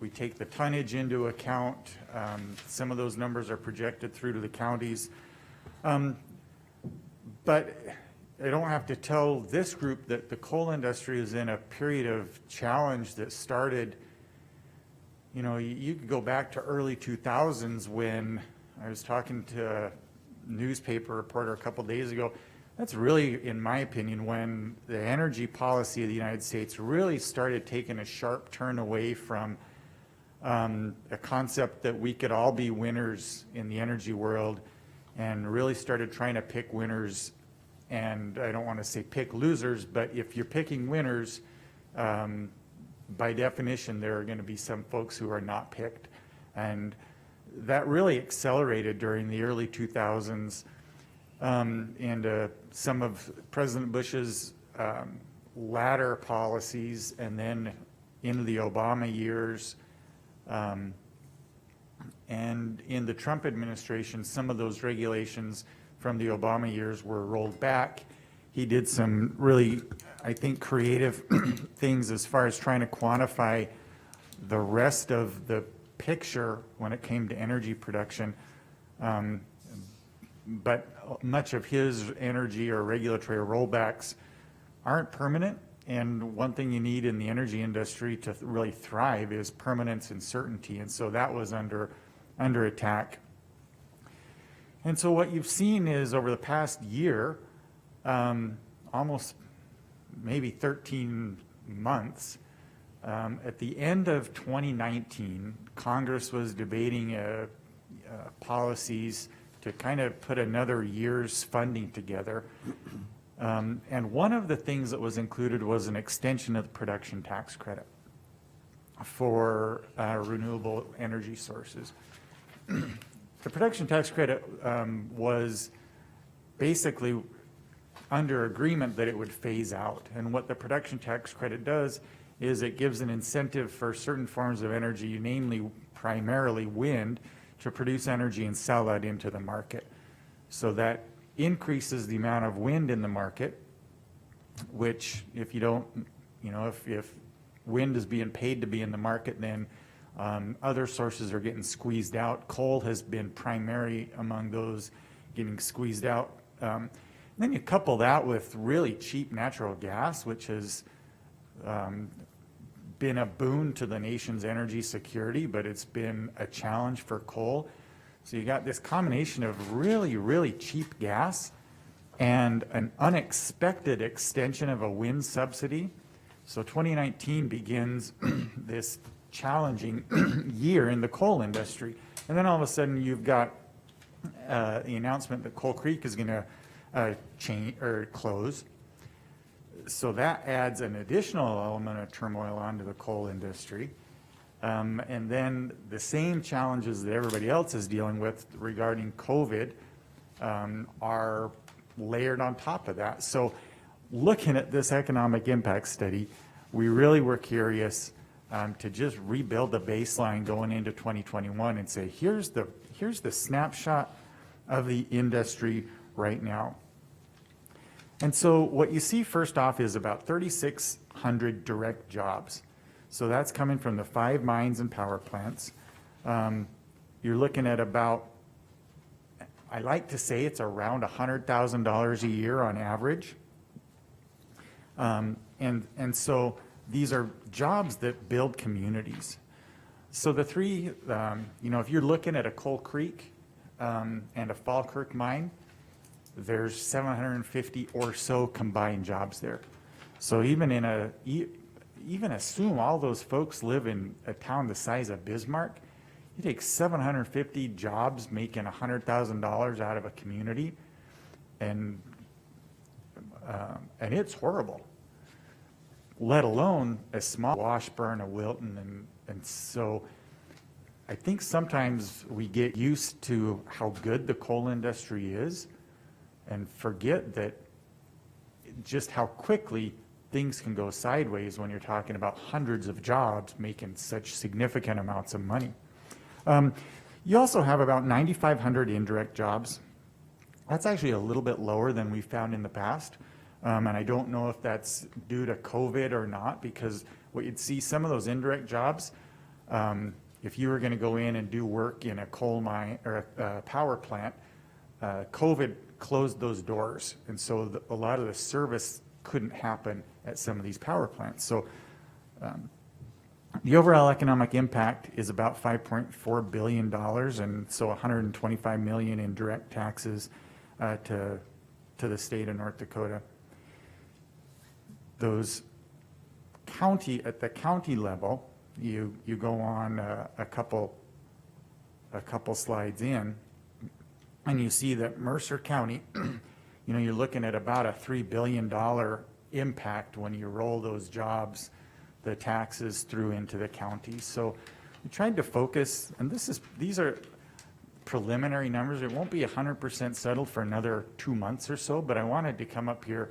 We take the tonnage into account. Some of those numbers are projected through to the counties. But I don't have to tell this group that the coal industry is in a period of challenge that started, you know, you could go back to early 2000s when I was talking to a newspaper reporter a couple days ago. That's really, in my opinion, when the energy policy of the United States really started taking a sharp turn away from a concept that we could all be winners in the energy world and really started trying to pick winners. And I don't want to say pick losers, but if you're picking winners, by definition, there are going to be some folks who are not picked. And that really accelerated during the early 2000s. And some of President Bush's latter policies, and then into the Obama years, and in the Trump administration, some of those regulations from the Obama years were rolled back. He did some really, I think, creative things as far as trying to quantify the rest of the picture when it came to energy production. But much of his energy or regulatory rollbacks aren't permanent. And one thing you need in the energy industry to really thrive is permanence and certainty. And so that was under attack. And so what you've seen is over the past year, almost maybe 13 months, at the end of 2019, Congress was debating policies to kind of put another year's funding together. And one of the things that was included was an extension of the production tax credit for renewable energy sources. The production tax credit was basically under agreement that it would phase out. And what the production tax credit does is it gives an incentive for certain forms of energy, namely primarily wind, to produce energy and sell that into the market. So that increases the amount of wind in the market, which if you don't, you know, if wind is being paid to be in the market, then other sources are getting squeezed out. Coal has been primary among those getting squeezed out. Then you couple that with really cheap natural gas, which has been a boon to the nation's energy security, but it's been a challenge for coal. So you got this combination of really, really cheap gas and an unexpected extension of a wind subsidy. So 2019 begins this challenging year in the coal industry. And then all of a sudden you've got the announcement that Coal Creek is going to change or close. So that adds an additional element of turmoil onto the coal industry. And then the same challenges that everybody else is dealing with regarding COVID are layered on top of that. So looking at this economic impact study, we really were curious to just rebuild the baseline going into 2021 and say, here's the snapshot of the industry right now. And so what you see first off is about 3,600 direct jobs. So that's coming from the 5 mines and power plants. You're looking at about, I like to say it's around $100,000 a year on average. And so these are jobs that build communities. So the three, if you're looking at a Coal Creek and a Falkirk mine, there's 750 or so combined jobs there. So even assume all those folks live in a town the size of Bismarck, you take 750 jobs making $100,000 out of a community, and it's horrible, let alone a small Washburn, a Wilton, and so I think sometimes we get used to how good the coal industry is and forget that just how quickly things can go sideways when you're talking about hundreds of jobs making such significant amounts of money. You also have about 9,500 indirect jobs. That's actually a little bit lower than we found in the past. And I don't know if that's due to COVID or not, because what you'd see, some of those indirect jobs, if you were going to go in and do work in a coal mine or a power plant, COVID closed those doors. And so a lot of the service couldn't happen at some of these power plants. So the overall economic impact is about $5.4 billion, and so 125 million in direct taxes to the state of North Dakota. Those at the county level, you go on a couple slides in, and you see that Mercer County, you're looking at about a $3 billion impact when you roll those jobs, the taxes through into the county. So we tried to focus, and these are preliminary numbers. It won't be 100% settled for another 2 months or so, but I wanted to come up here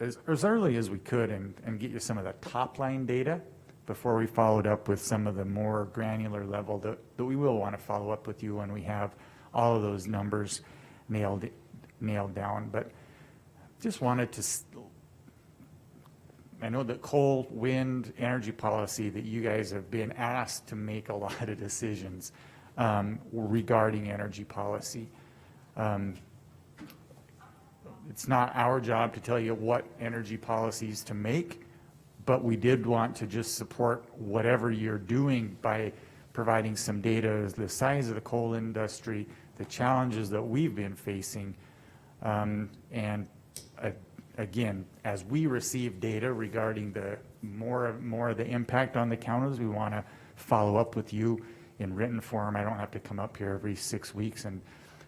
as early as we could and get you some of the top line data before we followed up with some of the more granular level that we will want to follow up with you when we have all of those numbers nailed down. But just wanted to, I know that coal, wind, energy policy, that you guys have been asked to make a lot of decisions regarding energy policy. It's not our job to tell you what energy policies to make, but we did want to just support whatever you're doing by providing some data as the size of the coal industry, the challenges that we've been facing, and again, as we receive data regarding the more of the impact on the counties, we want to follow up with you in written form. I don't have to come up here every 6 weeks and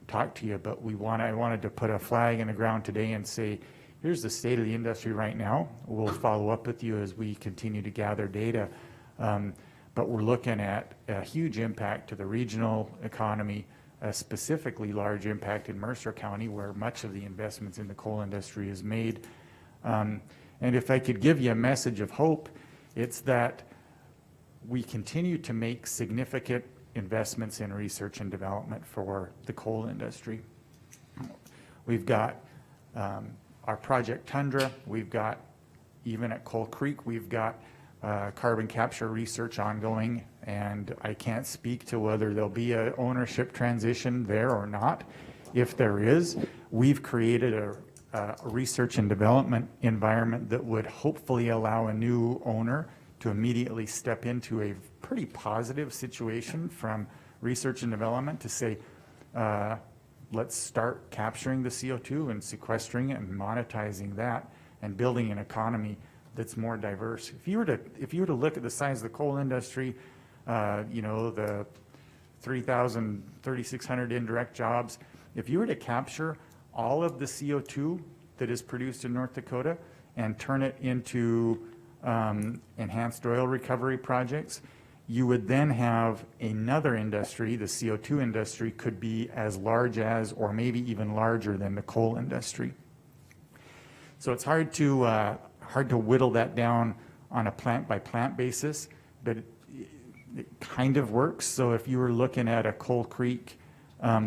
talk to you, but I wanted to put a flag in the ground today and say, here's the state of the industry right now. We'll follow up with you as we continue to gather data. But we're looking at a huge impact to the regional economy, a specifically large impact in Mercer County, where much of the investments in the coal industry is made. And if I could give you a message of hope, it's that we continue to make significant investments in research and development for the coal industry. We've got our Project Tundra, we've got, even at Coal Creek, we've got carbon capture research ongoing, and I can't speak to whether there'll be an ownership transition there or not. If there is, we've created a research and development environment that would hopefully allow a new owner to immediately step into a pretty positive situation from research and development to say, let's start capturing the CO2 and sequestering it and monetizing that and building an economy that's more diverse. If you were to look at the size of the coal industry, the 3,000, 3,600 indirect jobs, if you were to capture all of the CO2 that is produced in North Dakota and turn it into enhanced oil recovery projects, you would then have another industry, the CO2 industry, could be as large as, or maybe even larger than the coal industry. So it's hard to whittle that down on a plant-by-plant basis, but it kind of works. So if you were looking at a Coal Creek,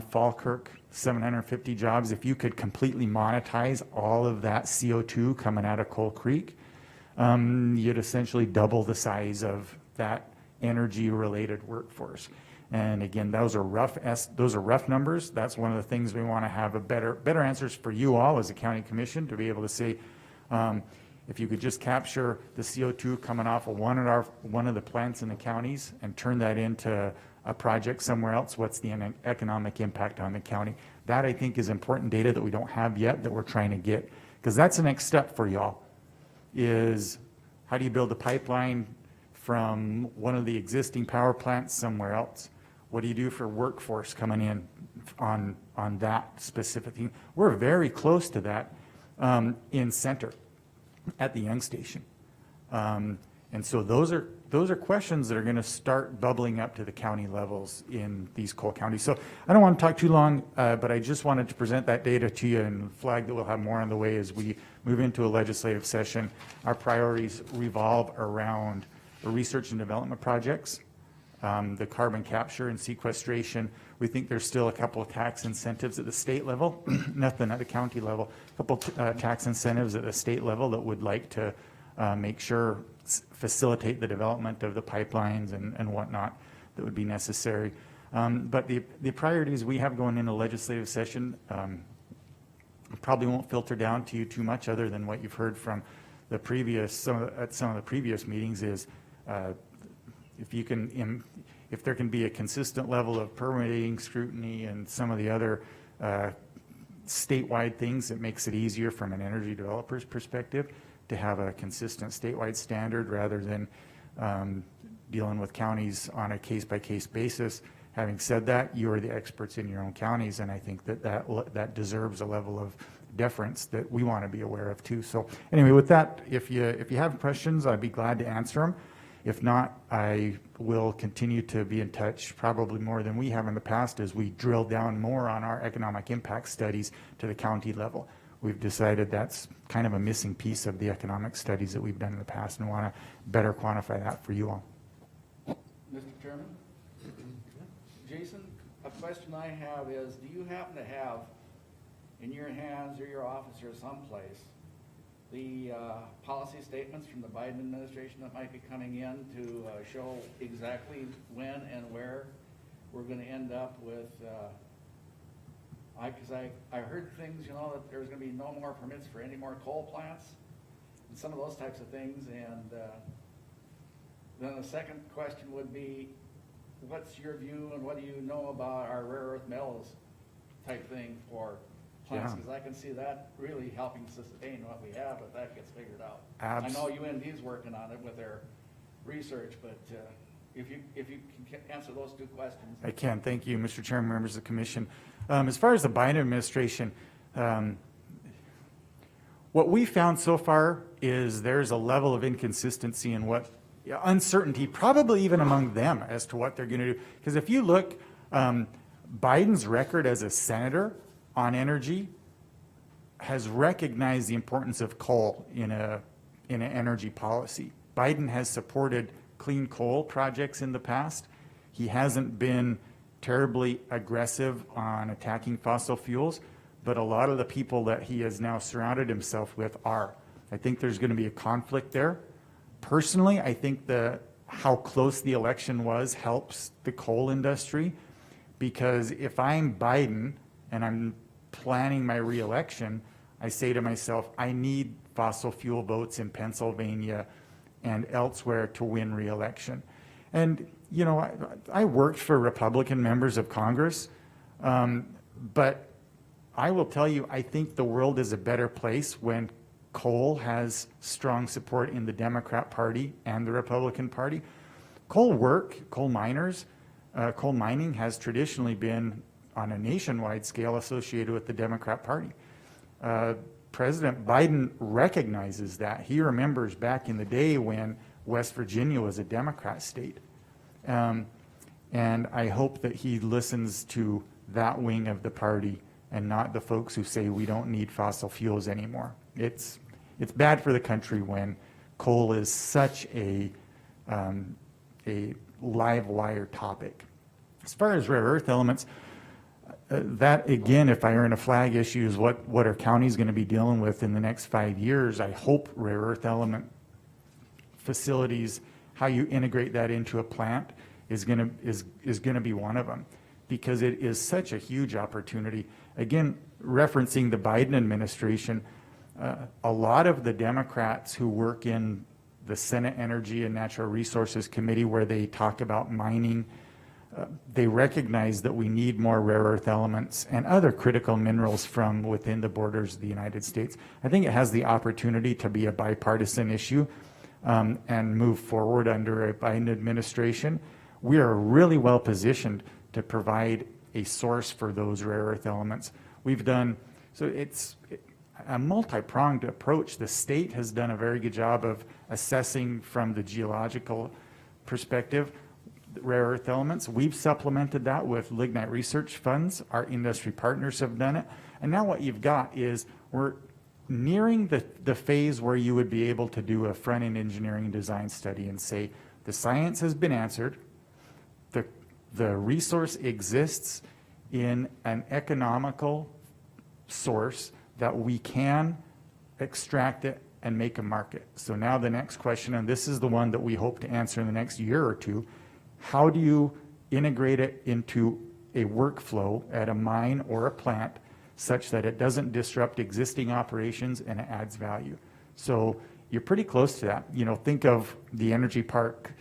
Falkirk, 750 jobs, if you could completely monetize all of that CO2 coming out of Coal Creek, you'd essentially double the size of that energy-related workforce. And again, those are rough numbers. That's one of the things we want to have a better answers for you all as a county commission to be able to say, if you could just capture the CO2 coming off of one of the plants in the counties and turn that into a project somewhere else, what's the economic impact on the county? That, I think, is important data that we don't have yet that we're trying to get. Because that's the next step for y'all, is how do you build a pipeline from one of the existing power plants somewhere else? What do you do for workforce coming in on that specific thing? We're very close to that in Center at the Young Station. And so those are questions that are going to start bubbling up to the county levels in these coal counties. So I don't want to talk too long, but I just wanted to present that data to you and flag that we'll have more on the way as we move into a legislative session. Our priorities revolve around the research and development projects, the carbon capture and sequestration. We think there's still a couple of tax incentives at the state level, nothing at the county level, a couple tax incentives at the state level that would like to make sure facilitate the development of the pipelines and whatnot that would be necessary. But the priorities we have going into legislative session probably won't filter down to you too much other than what you've heard from the previous, some of the previous meetings is if there can be a consistent level of permitting, scrutiny, and some of the other statewide things that makes it easier from an energy developer's perspective to have a consistent statewide standard rather than dealing with counties on a case-by-case basis. Having said that, you are the experts in your own counties, and I think that deserves a level of deference that we want to be aware of too. So anyway, with that, if you have questions, I'd be glad to answer them. If not, I will continue to be in touch, probably more than we have in the past, as we drill down more on our economic impact studies to the county level. We've decided that's kind of a missing piece of the economic studies that we've done in the past and want to better quantify that for you all. Mr. Chairman? Jason, a question I have is, do you happen to have in your hands or your office or someplace the policy statements from the Biden administration that might be coming in to show exactly when and where we're going to end up with, because I heard things, that there's going to be no more permits for any more coal plants and some of those types of things. And then the second question would be, what's your view and what do you know about our rare earth metals type thing for plants? Because I can see that really helping sustain what we have if that gets figured out. I know UND's working on it with their research, but if you can answer those two questions. I can. Thank you, Mr. Chairman, members of the commission. As far as the Biden administration, what we found so far is there's a level of inconsistency in uncertainty, probably even among them, as to what they're going to do. Because if you look, Biden's record as a senator on energy has recognized the importance of coal in an energy policy. Biden has supported clean coal projects in the past. He hasn't been terribly aggressive on attacking fossil fuels, but a lot of the people that he has now surrounded himself with are. I think there's going to be a conflict there. Personally, I think how close the election was helps the coal industry, because if I'm Biden and I'm planning my reelection, I say to myself, I need fossil fuel votes in Pennsylvania and elsewhere to win reelection. And, you know, I worked for Republican members of Congress, but I will tell you, I think the world is a better place when coal has strong support in the Democrat Party and the Republican Party. Coal miners, coal mining has traditionally been on a nationwide scale associated with the Democrat Party. President Biden recognizes that. He remembers back in the day when West Virginia was a Democrat state. And I hope that he listens to that wing of the party and not the folks who say we don't need fossil fuels anymore. It's bad for the country when coal is such a live wire topic. As far as rare earth elements, that again, if I earn a flag issue, is what our county's going to be dealing with in the next 5 years. I hope rare earth element facilities, how you integrate that into a plant is going to be one of them, because it is such a huge opportunity. Again, referencing the Biden administration, a lot of the Democrats who work in the Senate Energy and Natural Resources Committee, where they talk about mining, they recognize that we need more rare earth elements and other critical minerals from within the borders of the United States. I think it has the opportunity to be a bipartisan issue and move forward under a Biden administration. We are really well positioned to provide a source for those rare earth elements. We've done, so it's a multi-pronged approach. The state has done a very good job of assessing from the geological perspective rare earth elements. We've supplemented that with lignite research funds. Our industry partners have done it. And now what you've got is we're nearing the phase where you would be able to do a front-end engineering design study and say, the science has been answered, the resource exists in an economical source that we can extract it and make a market. So now the next question, and this is the one that we hope to answer in the next year or two, how do you integrate it into a workflow at a mine or a plant such that it doesn't disrupt existing operations and it adds value? So you're pretty close to that. You know, think of the energy park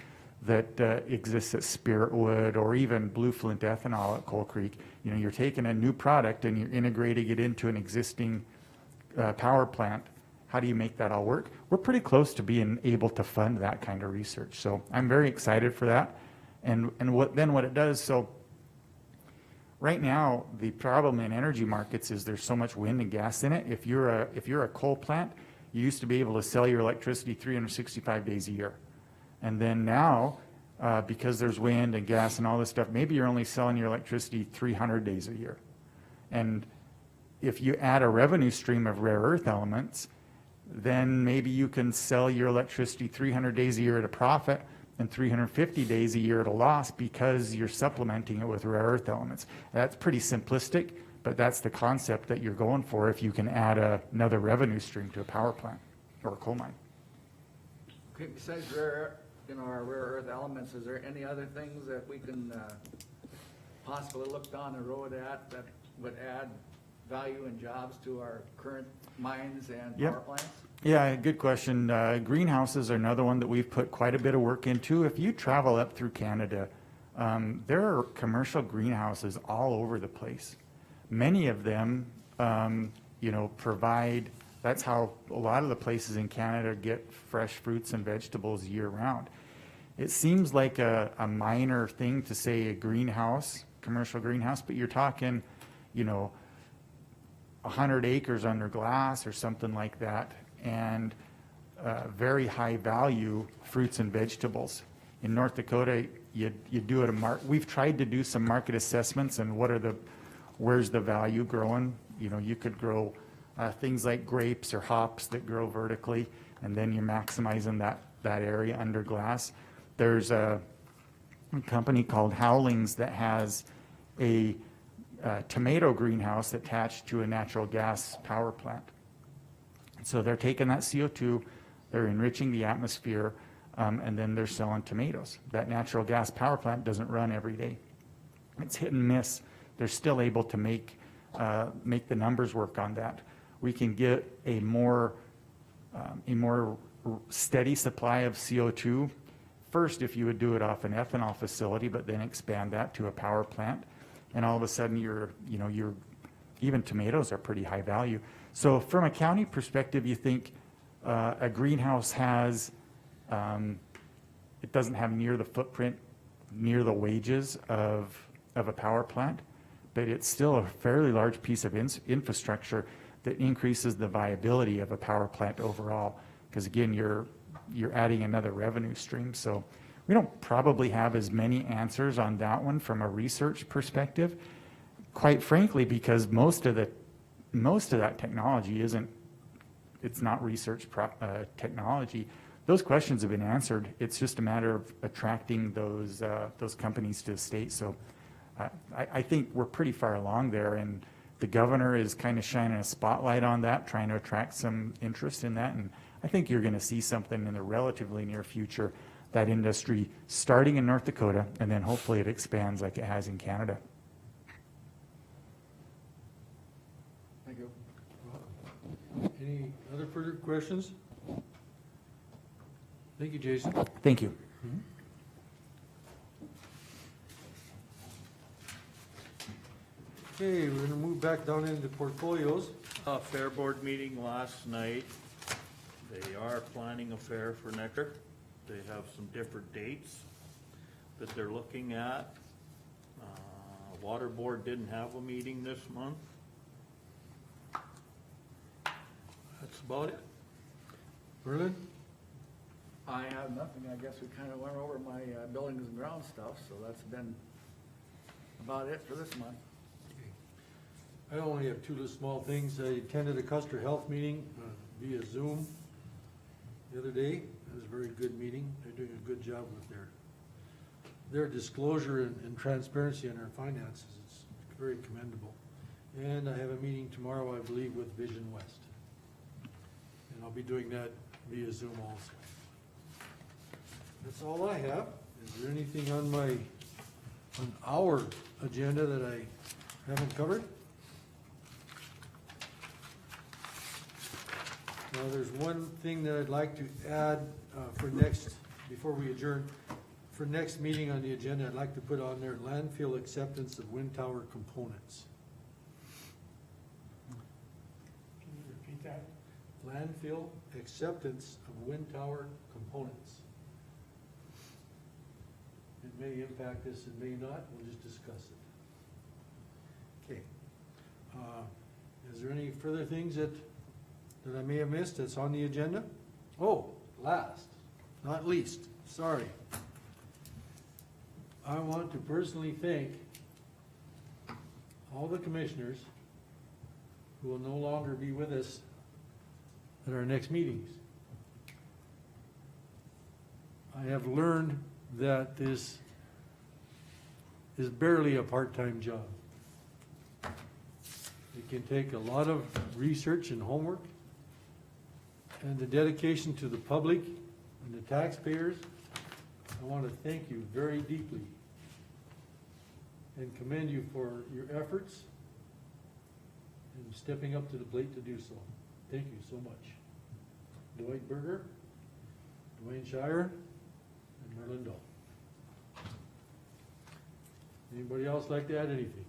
that exists at Spiritwood, or even Blue Flint ethanol at Coal Creek. You know, you're taking a new product and you're integrating it into an existing power plant. How do you make that all work? We're pretty close to being able to fund that kind of research. So I'm very excited for that. And what it does, so right now, the problem in energy markets is there's so much wind and gas in it. If you're a coal plant, you used to be able to sell your electricity 365 days a year. And then now, because there's wind and gas and all this stuff, maybe you're only selling your electricity 300 days a year. And if you add a revenue stream of rare earth elements, then maybe you can sell your electricity 300 days a year at a profit and 350 days a year at a loss, because you're supplementing it with rare earth elements. That's pretty simplistic, but that's the concept that you're going for if you can add another revenue stream to a power plant or a coal mine. Okay, besides our rare earth elements, is there any other things that we can possibly look down the road at that would add value and jobs to our current mines and power plants? Yeah, good question. Greenhouses are another one that we've put quite a bit of work into. If you travel up through Canada, there are commercial greenhouses all over the place. Many of them, provide, that's how a lot of the places in Canada get fresh fruits and vegetables year-round. It seems like a minor thing to say a greenhouse, commercial greenhouse, but you're talking, 100 acres under glass or something like that, and very high value fruits and vegetables. In North Dakota, you do it we've tried to do some market assessments and where's the value growing. You could grow things like grapes or hops that grow vertically, and then you're maximizing that area under glass. There's a company called Howlings that has a tomato greenhouse attached to a natural gas power plant. So they're taking that CO2, they're enriching the atmosphere, and then they're selling tomatoes. That natural gas power plant doesn't run every day. It's hit and miss. They're still able to make the numbers work on that. We can get a more steady supply of CO2 first if you would do it off an ethanol facility, but then expand that to a power plant. And all of a sudden even tomatoes are pretty high value. So from a county perspective, you think a greenhouse has, it doesn't have near the footprint, near the wages of a power plant, but it's still a fairly large piece of infrastructure that increases the viability of a power plant overall. Because again, you're adding another revenue stream. So we don't probably have as many answers on that one from a research perspective, quite frankly, because most of that technology it's not research technology. Those questions have been answered. It's just a matter of attracting those companies to the state. So I think we're pretty far along there, and the governor is kind of shining a spotlight on that, trying to attract some interest in that. And I think you're going to see something in the relatively near future, that industry starting in North Dakota, and then hopefully it expands like it has in Canada. Thank you. Any other further questions? Thank you, Jason. Thank you. Okay, we're gonna move back down into portfolios. Fair board meeting last night. They are planning a fair for next year. They have some different dates that they're looking at. Water board didn't have a meeting this month. That's about it. Berlin? I have nothing. I guess we kind of went over my buildings and ground stuff, so that's been about it for this month. I only have two little small things. I attended a Custer Health meeting via Zoom the other day. It was a very good meeting. They're doing a good job with their disclosure and transparency on their finances. It's very commendable. And I have a meeting tomorrow, I believe, with Vision West. And I'll be doing that via Zoom also. That's all I have. Is there anything on our agenda that I haven't covered? Now, there's one thing that I'd like to add before we adjourn. For next meeting on the agenda, I'd like to put on there landfill acceptance of wind tower components. Can you repeat that? Landfill acceptance of wind tower components. It may impact us, it may not, we'll just discuss it. Okay. Is there any further things that I may have missed that's on the agenda? Oh, last, not least, sorry. I want to personally thank all the commissioners who will no longer be with us at our next meetings. I have learned that this is barely a part-time job. It can take a lot of research and homework, and the dedication to the public and the taxpayers. I want to thank you very deeply and commend you for your efforts and stepping up to the plate to do so. Thank you so much. Dwight Berger, Dwayne Shire, and Merlin Dahl. Anybody else like to add anything?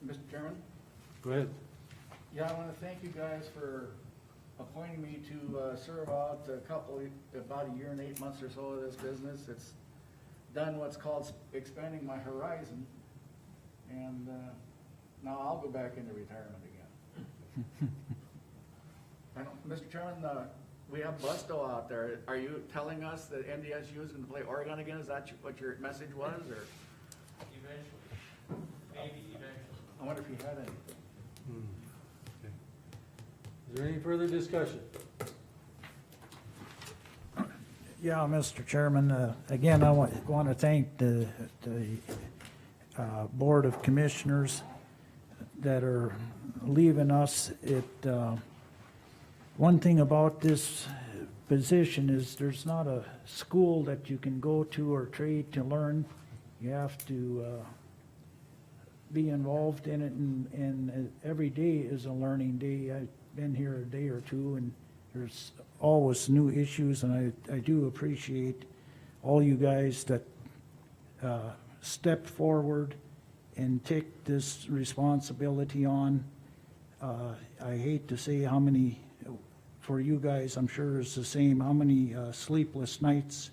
Mr. Chairman? Go ahead. Yeah, I want to thank you guys for appointing me to serve out about a year and 8 months or so of this business. It's done what's called expanding my horizon, and now I'll go back into retirement again. And, Mr. Chairman, we have Busto out there. Are you telling us that NDSU is going to play Oregon again? Is that what your message was, or? Eventually, maybe eventually. I wonder if you had any. Okay. Is there any further discussion? Yeah, Mr. Chairman, again, I want to thank the Board of Commissioners that are leaving us. One thing about this position is there's not a school that you can go to or trade to learn. You have to be involved in it, and every day is a learning day. I've been here a day or two, and there's always new issues, and I do appreciate all you guys that stepped forward and take this responsibility on. I hate to say how many, for you guys, I'm sure it's the same, how many sleepless nights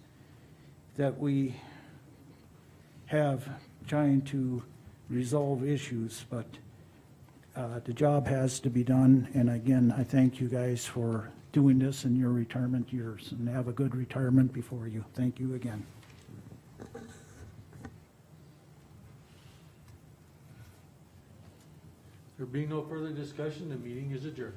that we have trying to resolve issues, but the job has to be done. And again, I thank you guys for doing this in your retirement years, and have a good retirement before you. Thank you again. There being no further discussion, the meeting is adjourned.